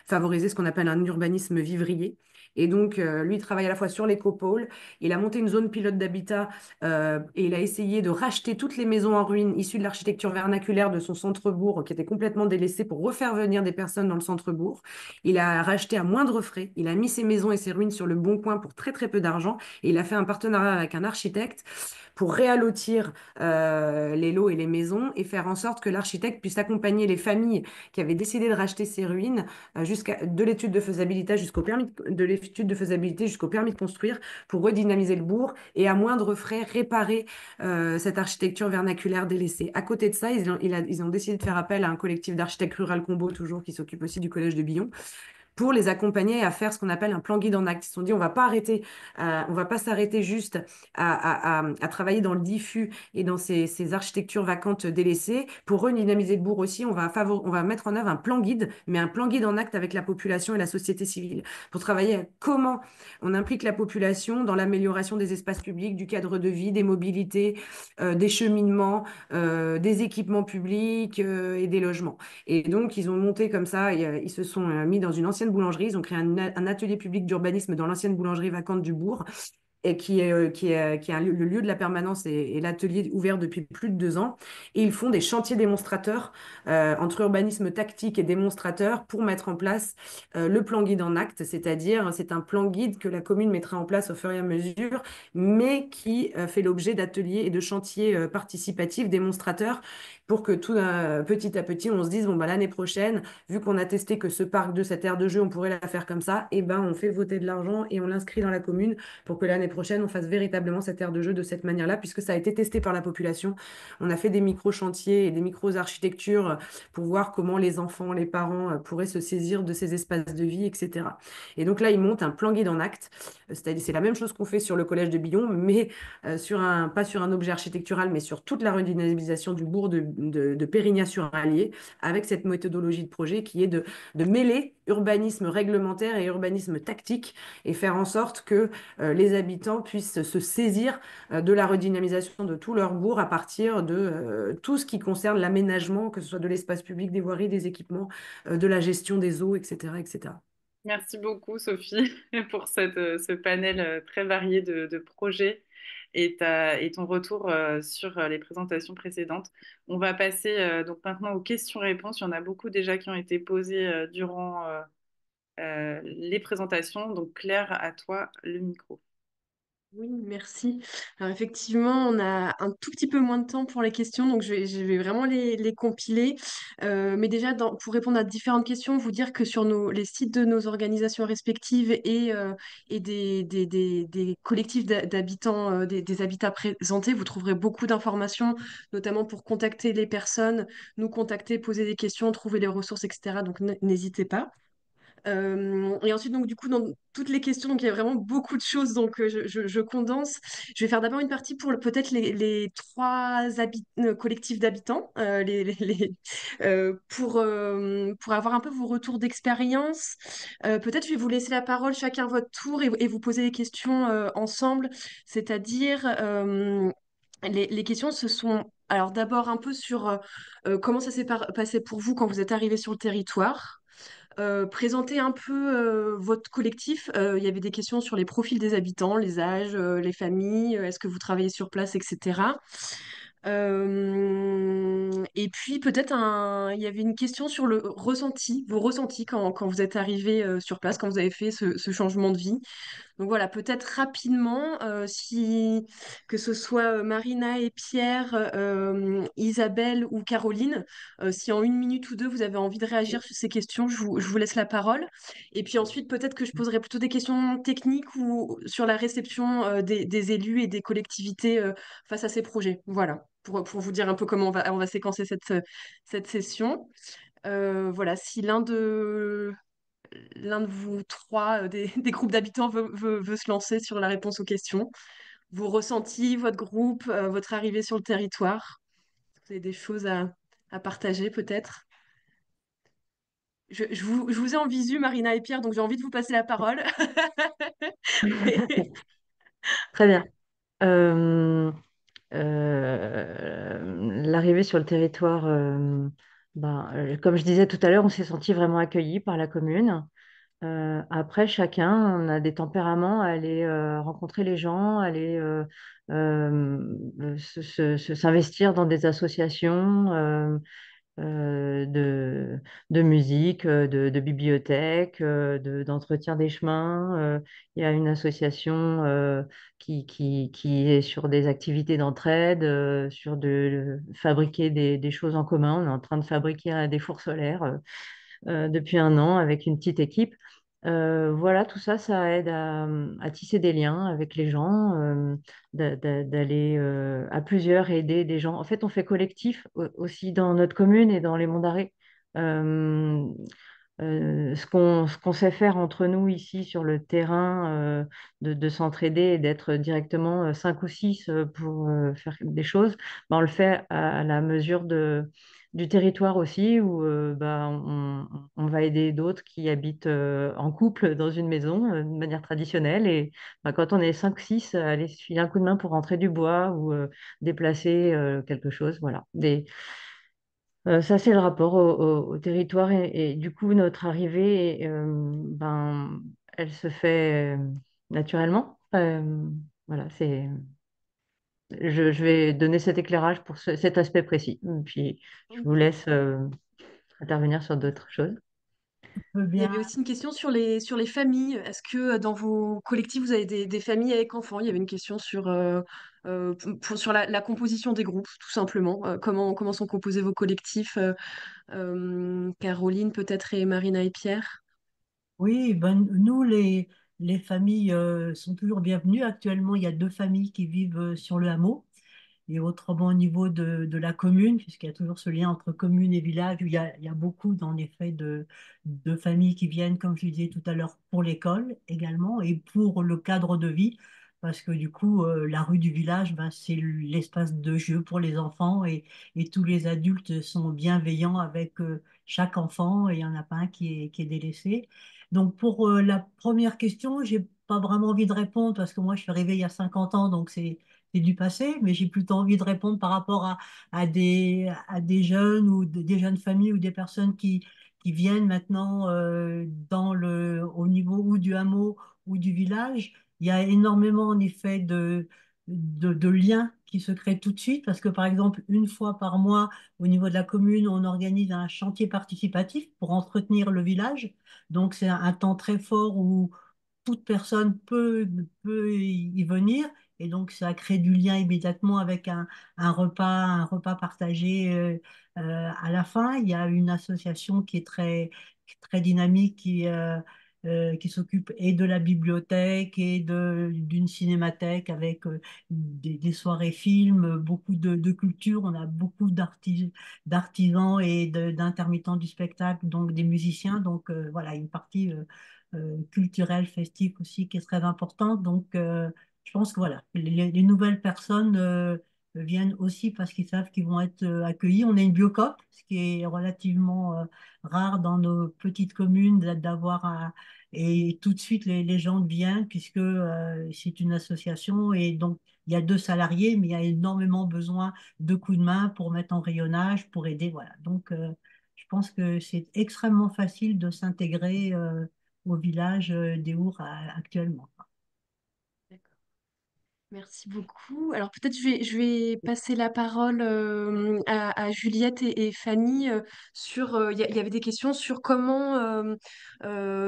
favoriser ce qu'on appelle un urbanisme vivrier. Et donc, lui, il travaille à la fois sur l'écopôle. Il a monté une zone pilote d'habitat et il a essayé de racheter toutes les maisons en ruine issues de l'architecture vernaculaire de son centre-bourg, qui était complètement délaissé, pour refaire venir des personnes dans le centre-bourg. Il a racheté à moindre frais. Il a mis ses maisons et ses ruines sur le bon coin pour très très peu d'argent. Et il a fait un partenariat avec un architecte pour réallotir les lots et les maisons et faire en sorte que l'architecte puisse accompagner les familles qui avaient décidé de racheter ces ruines de l'étude de faisabilité jusqu'au permis de construire pour redynamiser le bourg et à moindre frais réparer cette architecture vernaculaire délaissée. À côté de ça, ils ont décidé de faire appel à un collectif d'architectes rural combo toujours qui s'occupe aussi du collège de Billon pour les accompagner à faire ce qu'on appelle un plan guide en acte. Ils se sont dit, on va pas s'arrêter juste à travailler dans le diffus et dans ces architectures vacantes délaissées. Pour redynamiser le bourg aussi, on va mettre en œuvre un plan guide, mais un plan guide en acte avec la population et la société civile, pour travailler à comment on implique la population dans l'amélioration des espaces publics, du cadre de vie, des mobilités, des cheminements, des équipements publics et des logements. Et donc, ils ont monté comme ça, ils se sont mis dans une ancienne boulangerie, ils ont créé un atelier public d'urbanisme dans l'ancienne boulangerie vacante du bourg, et qui est le lieu de la permanence et l'atelier ouvert depuis plus de 2 ans. Et ils font des chantiers démonstrateurs entre urbanisme tactique et démonstrateur pour mettre en place le plan guide en acte, c'est-à-dire c'est un plan guide que la commune mettra en place au fur et à mesure, mais qui fait l'objet d'ateliers et de chantiers participatifs démonstrateurs pour que petit à petit, on se dise, bon, bah, l'année prochaine, vu qu'on a testé que ce parc de cette aire de jeu, on pourrait la faire comme ça, et ben, on fait voter de l'argent et on l'inscrit dans la commune pour que l'année prochaine, on fasse véritablement cette aire de jeu de cette manière-là, puisque ça a été testé par la population. On a fait des micro-chantiers et des micro-architectures pour voir comment les enfants, les parents pourraient se saisir de ces espaces de vie, etc. Et donc là, ils montent un plan guide en acte. C'est-à-dire, c'est la même chose qu'on fait sur le collège de Billon, mais pas sur un objet architectural, mais sur toute la redynamisation du bourg de Pérignat-sur-Allier, avec cette méthodologie de projet qui est de mêler urbanisme réglementaire et urbanisme tactique et faire en sorte que les habitants puissent se saisir de la redynamisation de tout leur bourg à partir de tout ce qui concerne l'aménagement, que ce soit de l'espace public, des voiries, des équipements, de la gestion des eaux, etc., etc. Merci beaucoup, Sophie, pour ce panel très varié de projets et ton retour sur les présentations précédentes. On va passer donc maintenant aux questions-réponses. Il y en a beaucoup déjà qui ont été posées durant les présentations. Donc, Claire, à toi le micro. Oui, merci. Alors effectivement, on a un tout petit peu moins de temps pour les questions, donc je vais vraiment les compiler. Mais déjà, pour répondre à différentes questions, vous dire que sur les sites de nos organisations respectives et des collectifs d'habitants, des habitats présentés, vous trouverez beaucoup d'informations, notamment pour contacter les personnes, nous contacter, poser des questions, trouver les ressources, etc. Donc n'hésitez pas. Et ensuite, donc, du coup, dans toutes les questions, donc il y a vraiment beaucoup de choses, donc je condense. Je vais faire d'abord une partie pour peut-être les trois collectifs d'habitants, pour avoir un peu vos retours d'expérience. Peut-être je vais vous laisser la parole chacun à votre tour et vous poser des questions ensemble, c'est-à-dire les questions se sont... Alors d'abord un peu sur comment ça s'est passé pour vous quand vous êtes arrivé sur le territoire. Présenter un peu votre collectif. Il y avait des questions sur les profils des habitants, les âges, les familles, est-ce que vous travaillez sur place, etc. Et puis peut-être il y avait une question sur le ressenti, vos ressentis quand vous êtes arrivé sur place, quand vous avez fait ce changement de vie. Donc voilà, peut-être rapidement, que ce soit Marina et Pierre, Isabelle ou Caroline, si en 1 minute ou 2 vous avez envie de réagir sur ces questions, je vous laisse la parole. Et puis ensuite, peut-être que je poserai plutôt des questions techniques ou sur la réception des élus et des collectivités face à ces projets. Voilà, pour vous dire un peu comment on va séquencer cette session. Voilà, si l'un de vous trois, des groupes d'habitants veut se lancer sur la réponse aux questions. vos ressentis, votre groupe, votre arrivée sur le territoire. Vous avez des choses à partager peut-être? Je vous ai en visu, Marina et Pierre, donc j'ai envie de vous passer la parole. Très bien. Euh, L'arrivée sur le territoire, comme je disais tout à l'heure, on s'est senti vraiment accueillis par la commune. Après, chacun, on a des tempéraments à aller rencontrer les gens, aller s'investir dans des associations de musique, de bibliothèque, d'entretien des chemins. Il y a une association qui est sur des activités d'entraide, sur de fabriquer des choses en commun. On est en train de fabriquer des fours solaires depuis un an avec une petite équipe. Voilà, tout ça, ça aide à tisser des liens avec les gens, d'aller à plusieurs aider des gens. En fait, on fait collectif aussi dans notre commune et dans les Monts d'Arrée. Euh, ce qu'on sait faire entre nous ici sur le terrain, de s'entraider et d'être directement 5 ou 6 pour faire des choses, on le fait à la mesure du territoire aussi, où on va aider d'autres qui habitent en couple dans une maison de manière traditionnelle. Et quand on est 5 6, aller se filer un coup de main pour rentrer du bois ou déplacer quelque chose. Voilà. Ça, c'est le rapport au territoire. Et du coup, notre arrivée, elle se fait naturellement. Voilà, je vais donner cet éclairage pour cet aspect précis. Puis, je vous Ok. laisse intervenir sur d'autres choses. Je veux Il y bien. avait aussi une question sur les familles. Est-ce que dans vos collectifs, vous avez des familles avec enfants? Il y avait une question sur la composition des groupes, tout simplement. Comment sont composés vos collectifs? Caroline, peut-être, et Marina et Pierre. Oui, ben, nous, les familles sont toujours bienvenues. Actuellement, il y a 2 familles qui vivent sur le hameau. Et autrement, au niveau de la commune, puisqu'il y a toujours ce lien entre commune et village, il y a beaucoup, en effet, de familles qui viennent, comme je disais tout à l'heure, pour l'école également et pour le cadre de vie. Parce que du coup, la rue du village, ben, c'est l'espace de jeu pour les enfants et tous les adultes sont bienveillants avec chaque enfant et il n'y en a pas un qui est délaissé. Donc, pour la première question, j'ai pas vraiment envie de répondre parce que moi, je suis arrivée il y a 50 ans, donc c'est du passé, mais j'ai plutôt envie de répondre par rapport à des jeunes ou des jeunes familles ou des personnes qui viennent maintenant au niveau ou du hameau ou du village. Il y a énormément en effet de liens qui se créent tout de suite parce que par exemple, une fois par mois, au niveau de la commune, on organise un chantier participatif pour entretenir le village. Donc c'est un temps très fort où toute personne peut y venir. Et donc, ça crée du lien immédiatement avec un repas partagé à la fin. Il y a une association très dynamique qui s'occupe et de la bibliothèque et d'une cinémathèque avec des soirées films, beaucoup de culture. On a beaucoup d'artisans et d'intermittents du spectacle, donc des musiciens. Donc, voilà, une partie culturelle, festive aussi qui est très importante. Donc, je pense que voilà, les nouvelles personnes viennent aussi parce qu'ils savent qu'ils vont être accueillis. On a une biocoop, ce qui est relativement rare dans nos petites communes d'avoir un... Et tout de suite, les gens viennent puisque c'est une association et donc il y a 2 salariés, mais il y a énormément besoin de coups de main pour mettre en rayonnage, pour aider. Voilà. Donc, je pense que c'est extrêmement facile de s'intégrer au village des Our actuellement. Merci beaucoup. Alors peut-être je vais passer la parole à Juliette et Fanny sur il y avait des questions sur comment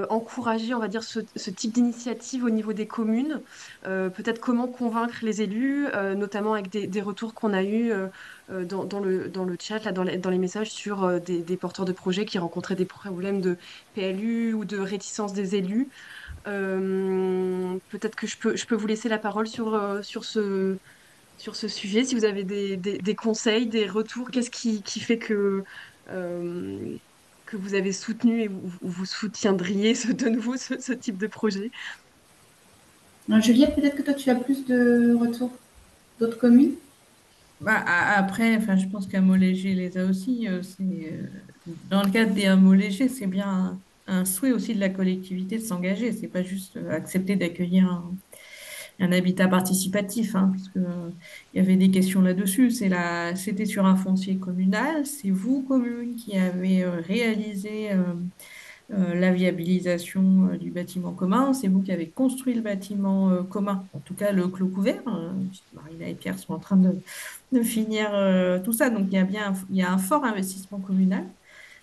encourager on va dire ce type d'initiative au niveau des communes. Peut-être comment convaincre les élus notamment avec des retours qu'on a eus dans le chat là, dans les messages sur des porteurs de projets qui rencontraient des problèmes de PLU ou de réticence des élus. Peut-être que je peux vous laisser la parole sur ce sujet, si vous avez des conseils, des retours. Qu'est-ce qui fait euh, que vous avez soutenu et ou vous soutiendriez de nouveau ce type de projet? Juliette, peut-être que toi, tu as plus de retours d'autres communes? Après, enfin, je pense qu'un mot léger les a aussi. Dans le cadre des mots légers, c'est bien un souhait aussi de la collectivité de s'engager. C'est pas juste accepter d'accueillir un habitat participatif, hein, parce que, il y avait des questions là-dessus. C'était sur un foncier communal. C'est vous, commune, qui avez réalisé la viabilisation du bâtiment commun. C'est vous qui avez construit le bâtiment commun, en tout cas le clos couvert. Marina et Pierre sont en train de finir tout ça. Donc, il y a un fort investissement communal,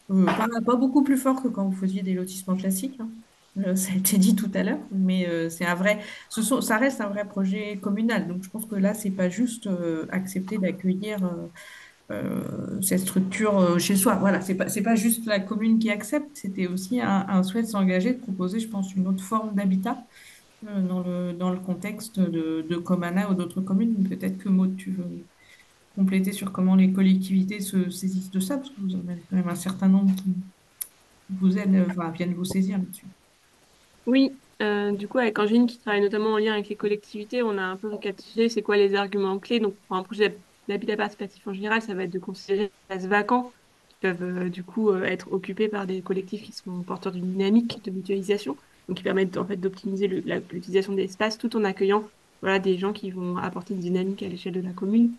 pas beaucoup plus fort que quand vous faisiez des lotissements classiques, hein. Ça a été dit tout à l'heure, mais ça reste un vrai projet communal. Donc, je pense que là, c'est pas juste accepter d'accueillir cette structure chez soi. Voilà, c'est pas juste la commune qui accepte, c'était aussi un souhait de s'engager, de proposer, je pense, une autre forme d'habitat dans le contexte de Comana ou d'autres communes. Peut-être que Maud, tu veux compléter sur comment les collectivités se saisissent de ça, parce que vous en avez quand même un certain nombre qui vous aident, enfin, viennent vous saisir là-dessus. Oui, du coup, avec Angéline qui travaille notamment en lien avec les collectivités, on a un peu récapitulé c'est quoi les arguments clés. Donc, pour un projet d'habitat participatif en général, ça va être de considérer les espaces vacants qui peuvent du coup être occupés par des collectifs qui sont porteurs d'une dynamique de mutualisation, donc qui permettent en fait d'optimiser l'utilisation des espaces tout en accueillant voilà, des gens qui vont apporter une dynamique à l'échelle de la commune.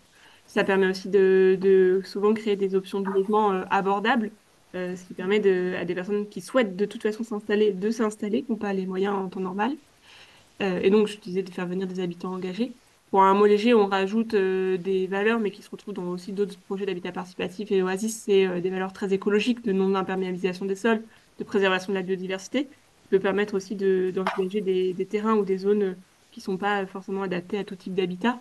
Ça permet aussi de souvent créer des options de logement abordables ce qui permet à des personnes qui souhaitent de toute façon s'installer, de s'installer, qui n'ont pas les moyens en temps normal. Et donc, je disais de faire venir des habitants engagés. Pour un mot léger, on rajoute des valeurs, mais qui se retrouvent dans aussi d'autres projets d'habitat participatif et Oasis, c'est des valeurs très écologiques de non-imperméabilisation des sols, de préservation de la biodiversité, qui peut permettre aussi d'envisager des terrains ou des zones qui ne sont pas forcément adaptés à tout type d'habitat.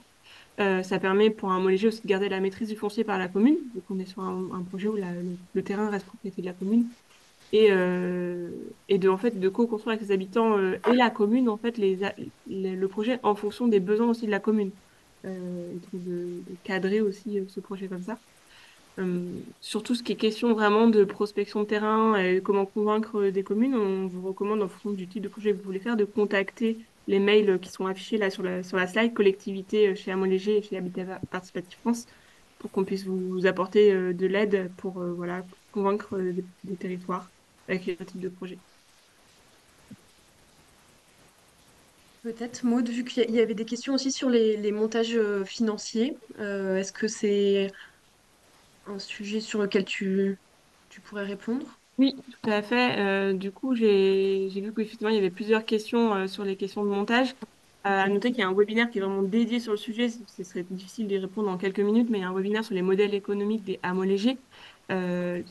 Ça permet pour un mot léger aussi de garder la maîtrise du foncier par la commune. Donc on est sur un projet où le terrain reste propriété de la commune. Et de, en fait, de co-construire avec les habitants et la commune, en fait, le projet en fonction des besoins aussi de la commune. Et donc de cadrer aussi ce projet comme ça. Surtout ce qui est question vraiment de prospection de terrain et comment convaincre des communes, on vous recommande en fonction du type de projet que vous voulez faire de contacter les mails qui sont affichés là sur la slide, collectivité chez Amont Léger et chez Habitat Participatif France, pour qu'on puisse vous apporter de l'aide pour voilà, convaincre des territoires avec les types de projets. Peut-être, Maud, vu qu'il y avait des questions aussi sur les montages financiers, est-ce que c'est un sujet sur lequel tu pourrais répondre? Oui, tout à fait. Du coup, j'ai vu qu'effectivement, il y avait plusieurs questions sur les questions de montage. À noter qu'il y a un webinaire qui est vraiment dédié sur le sujet. Ce serait difficile d'y répondre en quelques minutes, mais il y a un webinaire sur les modèles économiques des hameaux légers. Euh,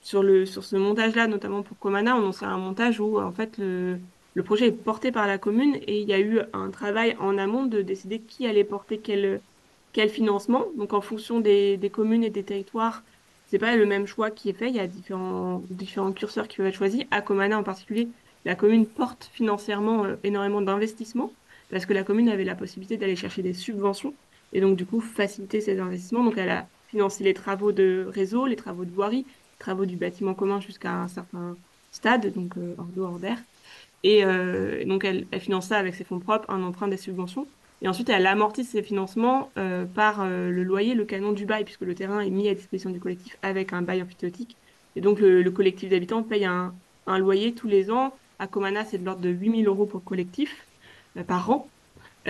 sur ce montage-là, notamment pour Comana, on en sait un montage où en fait le projet est porté par la commune et il y a eu un travail en amont de décider qui allait porter quel financement. Donc en fonction des communes et des territoires, c'est pas le même choix qui est fait. Il y a différents curseurs qui peuvent être choisis. À Comana en particulier, la commune porte financièrement énormément d'investissements parce que la commune avait la possibilité d'aller chercher des subventions et donc du coup faciliter ces investissements. Donc elle a financé les travaux de réseau, les travaux de voirie, les travaux du bâtiment commun jusqu'à un certain stade, donc hors d'eau, hors d'air. Et donc, elle finance ça avec ses fonds propres, un emprunt, des subventions. Et ensuite, elle amortit ses financements par le loyer, le canon du bail, puisque le terrain est mis à disposition du collectif avec un bail emphytéotique. Et donc, le collectif d'habitants paye un loyer tous les ans. À Comana, c'est de l'ordre de 8 000 € pour le collectif par an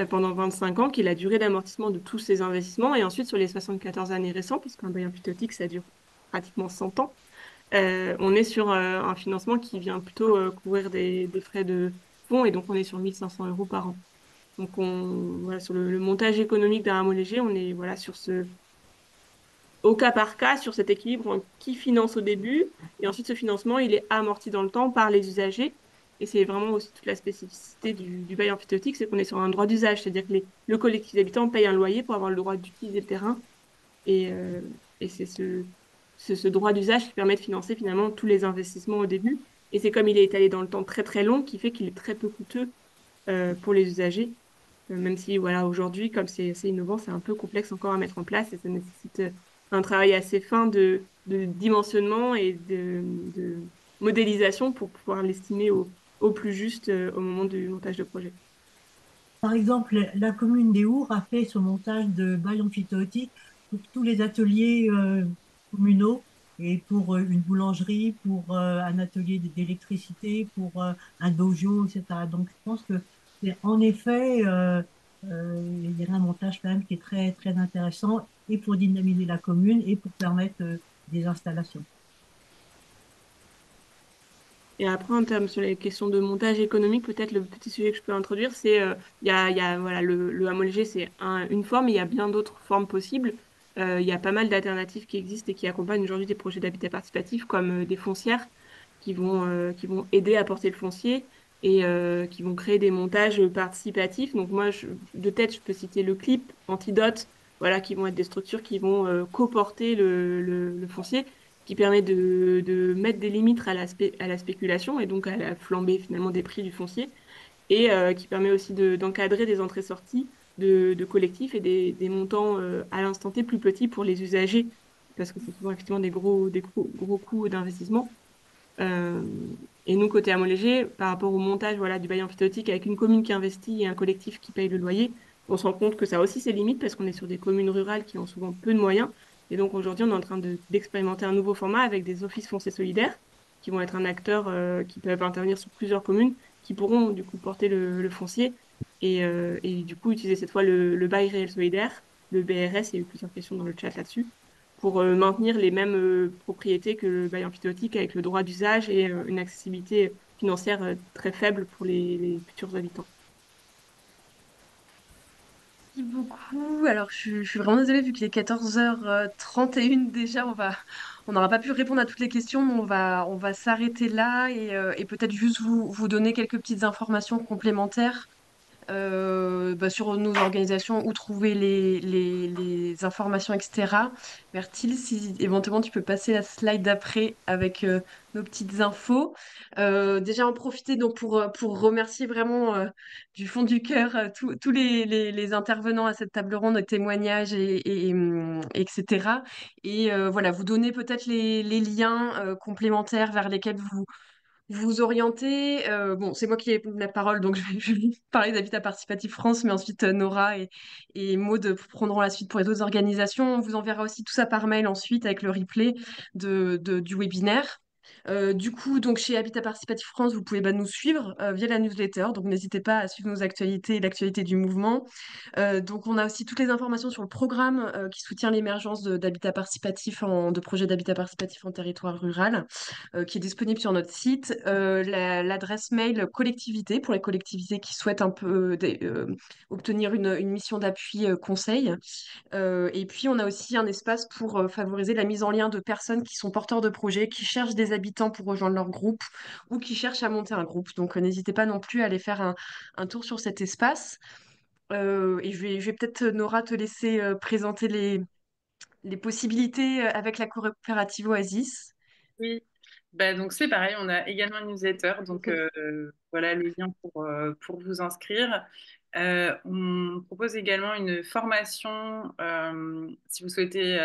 pendant 25 ans, qui est la durée d'amortissement de tous ces investissements. Et ensuite, sur les 74 années récentes, puisqu'un bail emphytéotique, ça dure pratiquement 100 ans, on est sur un financement qui vient plutôt couvrir des frais de fonds et donc on est sur 1 500 € par an. Donc voilà, sur le montage économique d'un hameau léger, on est voilà, au cas par cas sur cet équilibre en qui finance au début et ensuite ce financement il est amorti dans le temps par les usagers. Et c'est vraiment aussi toute la spécificité du bail emphytéotique, c'est qu'on est sur un droit d'usage, c'est-à-dire que le collectif d'habitants paye un loyer pour avoir le droit d'utiliser le terrain et, euh, et c'est ce droit d'usage qui permet de financer finalement tous les investissements au début. Et c'est comme il est étalé dans le temps très très long qui fait qu'il est très peu coûteux pour les usagers. Même si voilà, aujourd'hui, comme c'est innovant, c'est un peu complexe encore à mettre en place et ça nécessite un travail assez fin de dimensionnement et de modélisation pour pouvoir l'estimer au plus juste au moment du montage de projet. par exemple, la commune des Our a fait ce montage de bail emphytéotique pour tous les ateliers communaux et pour une boulangerie, pour un atelier d'électricité, pour un dojo, etc. Donc, je pense que c'est en effet, il y a un montage quand même qui est très, très intéressant et pour dynamiser la commune et pour permettre des installations. Et après, en termes sur les questions de montage économique, peut-être le petit sujet que je peux introduire, c'est voilà, le hameau léger, c'est une forme, mais il y a bien d'autres formes possibles. Il y a pas mal d'alternatives qui existent et qui accompagnent aujourd'hui des projets d'habitat participatif, comme des foncières qui vont aider à porter le foncier et qui vont créer des montages participatifs. Donc moi, de tête, je peux citer le CLIP, Antidote, voilà, qui vont être des structures qui vont coporter le foncier qui permet de mettre des limites à la spéculation et donc à la flambée finalement des prix du foncier et qui permet aussi d'encadrer des entrées-sorties de collectifs et des montants à l'instant T plus petits pour les usagers parce que c'est souvent effectivement gros coûts d'investissement. Euh, et nous, côté Léger, par rapport au montage voilà, du bail emphytéotique avec une commune qui investit et un collectif qui paye le loyer, on se rend compte que ça a aussi ses limites parce qu'on est sur des communes rurales qui ont souvent peu de moyens. Et donc aujourd'hui, on est en train d'expérimenter un nouveau format avec des offices fonciers solidaires qui vont être un acteur qui peuvent intervenir sur plusieurs communes qui pourront du coup porter le foncier et du coup utiliser cette fois le bail réel solidaire, le BRS. Il y a eu plusieurs questions dans le chat là-dessus pour maintenir les mêmes propriétés que le bail emphytéotique avec le droit d'usage et une accessibilité financière très faible pour les futurs habitants. Merci beaucoup. Alors, je suis vraiment désolée, vu qu'il est 14h31 déjà, on n'aura pas pu répondre à toutes les questions, mais on va s'arrêter là et peut-être juste vous donner quelques petites informations complémentaires sur nos organisations, où trouver les informations, etc. Bertil, si éventuellement tu peux passer la slide d'après avec nos petites infos. Déjà en profiter donc pour remercier vraiment du fond du cœur tous les intervenants à cette table ronde, témoignages etc. Et voilà, vous donner peut-être les liens complémentaires vers lesquels vous orientez. Bon, c'est moi qui ai la parole, donc je vais parler d'Habitat Participatif France, mais ensuite Nora et Maud prendront la suite pour les autres organisations. On vous enverra aussi tout ça par mail ensuite avec le replay du webinaire. Du coup, donc chez Habitat Participatif France, vous pouvez nous suivre via la newsletter, donc n'hésitez pas à suivre nos actualités et l'actualité du mouvement. Donc on a aussi toutes les informations sur le programme qui soutient l'émergence d'habitat participatif, de projets d'habitat participatif en territoire rural qui est disponible sur notre site. L'adresse mail collectivité pour les collectivités qui souhaitent un peu obtenir une mission d'appui conseil. Et puis, on a aussi un espace pour favoriser la mise en lien de personnes qui sont porteurs de projets, qui cherchent des habitants pour rejoindre leur groupe ou qui cherchent à monter un groupe. Donc, n'hésitez pas non plus à aller faire un tour sur cet espace. Et je vais peut-être, Nora, te laisser présenter les possibilités avec la coopérative Oasis. Oui, bah, donc c'est pareil, on a également une newsletter, donc voilà le lien pour vous inscrire. On propose également une formation si vous souhaitez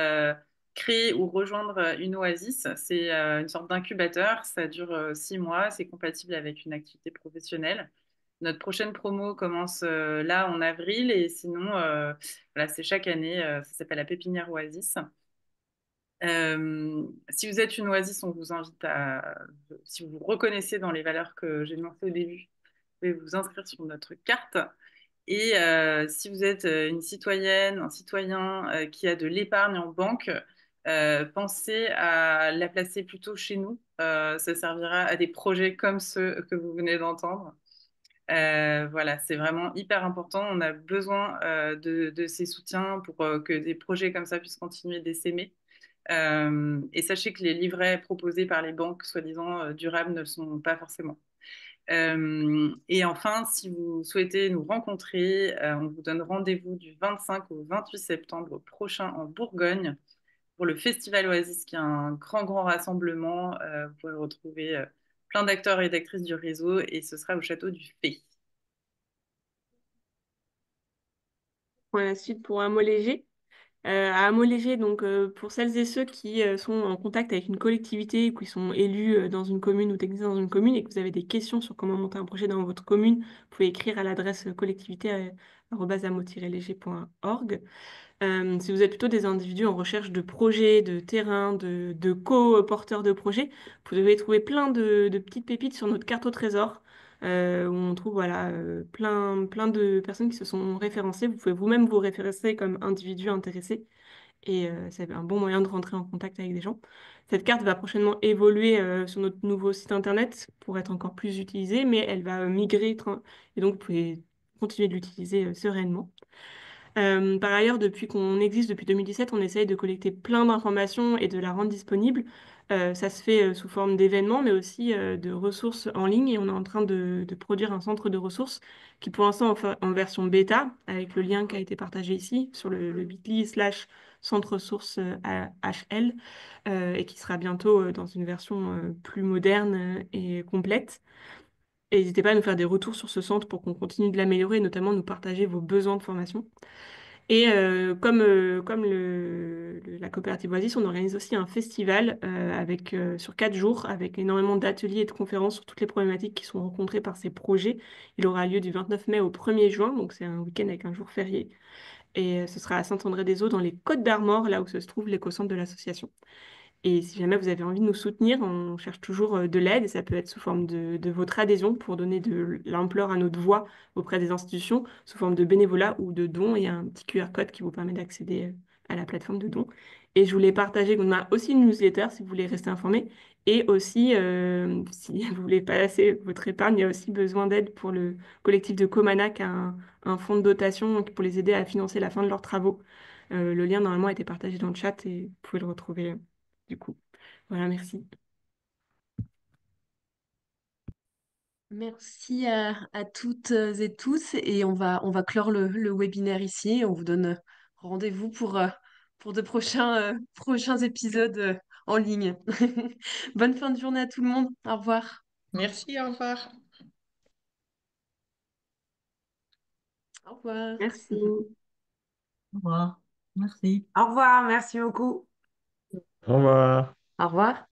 créer ou rejoindre une oasis. C'est une sorte d'incubateur, ça dure 6 mois, c'est compatible avec une activité professionnelle. Notre prochaine promo commence là en avril et sinon, voilà, c'est chaque année, ça s'appelle la pépinière Oasis. Si vous êtes une oasis, on vous invite si vous vous reconnaissez dans les valeurs que j'ai énoncées au début, vous pouvez vous inscrire sur notre carte. Et si vous êtes une citoyenne, un citoyen qui a de l'épargne en banque, pensez à la placer plutôt chez nous. Ça servira à des projets comme ceux que vous venez d'entendre. Voilà, c'est vraiment hyper important. On a besoin de ces soutiens pour que des projets comme ça puissent continuer d'essaimer. Et sachez que les livrets proposés par les banques soi-disant durables ne le sont pas forcément. Et enfin, si vous souhaitez nous rencontrer, on vous donne rendez-vous du 25 au 28 septembre prochain en Bourgogne pour le Festival Oasis, qui est un grand rassemblement. Vous pourrez retrouver plein d'acteurs et d'actrices du réseau et ce sera au château du Fay. Pour la suite, pour un mot léger. À Amoléger, donc pour celles et ceux qui sont en contact avec une collectivité ou qui sont élus dans une commune ou techniciens dans une commune et que vous avez des questions sur comment monter un projet dans votre commune, vous pouvez écrire à l'adresse collectivité@amo-léger.org. Si vous êtes plutôt des individus en recherche de projets, de terrain, de co-porteurs de projets, vous devez trouver plein de petites pépites sur notre carte au trésor, où on trouve voilà, plein de personnes qui se sont référencées. Vous pouvez vous-même vous référencer comme individu intéressé et c'est un bon moyen de rentrer en contact avec des gens. Cette carte va prochainement évoluer sur notre nouveau site internet pour être encore plus utilisée, mais elle va migrer et donc vous pouvez continuer de l'utiliser sereinement. Par ailleurs, depuis qu'on existe depuis 2017, on essaye de collecter plein d'informations et de la rendre disponible. Ça se fait sous forme d'événements, mais aussi de ressources en ligne. Et on est en train de produire un centre de ressources qui, pour l'instant, en version bêta, avec le lien qui a été partagé ici sur le bit.ly/, centre ressources HL, et qui sera bientôt dans une version plus moderne et complète. Et n'hésitez pas à nous faire des retours sur ce centre pour qu'on continue de l'améliorer et notamment nous partager vos besoins de formation. Et comme la coopérative Oasis, on organise aussi un festival sur 4 jours avec énormément d'ateliers et de conférences sur toutes les problématiques qui sont rencontrées par ces projets. Il aura lieu du 29 mai au 1er juin, donc c'est un week-end avec un jour férié. Et ce sera à Saint-André-des-Eaux dans les Côtes d'Armor, là où se trouve l'éco-centre de l'association. Et si jamais vous avez envie de nous soutenir, on cherche toujours de l'aide et ça peut être sous forme de votre adhésion pour donner de l'ampleur à notre voix auprès des institutions, sous forme de bénévolat ou de dons. Il y a un petit QR code qui vous permet d'accéder à la plateforme de dons. Et je voulais partager qu'on a aussi une newsletter si vous voulez rester informé. Et aussi, si vous voulez passer votre épargne, il y a aussi besoin d'aide pour le collectif de Comana qui a un fonds de dotation pour les aider à financer la fin de leurs travaux. Le lien normalement a été partagé dans le chat et vous pouvez le retrouver du coup. Voilà, merci. Merci à toutes et tous et on va clore le webinaire ici. On vous donne rendez-vous pour de prochains épisodes en ligne. Bonne fin de journée à tout le monde. Au revoir. Merci, au revoir. Au revoir. Merci. Au revoir. Merci. Au revoir, merci beaucoup. Au revoir. Au revoir.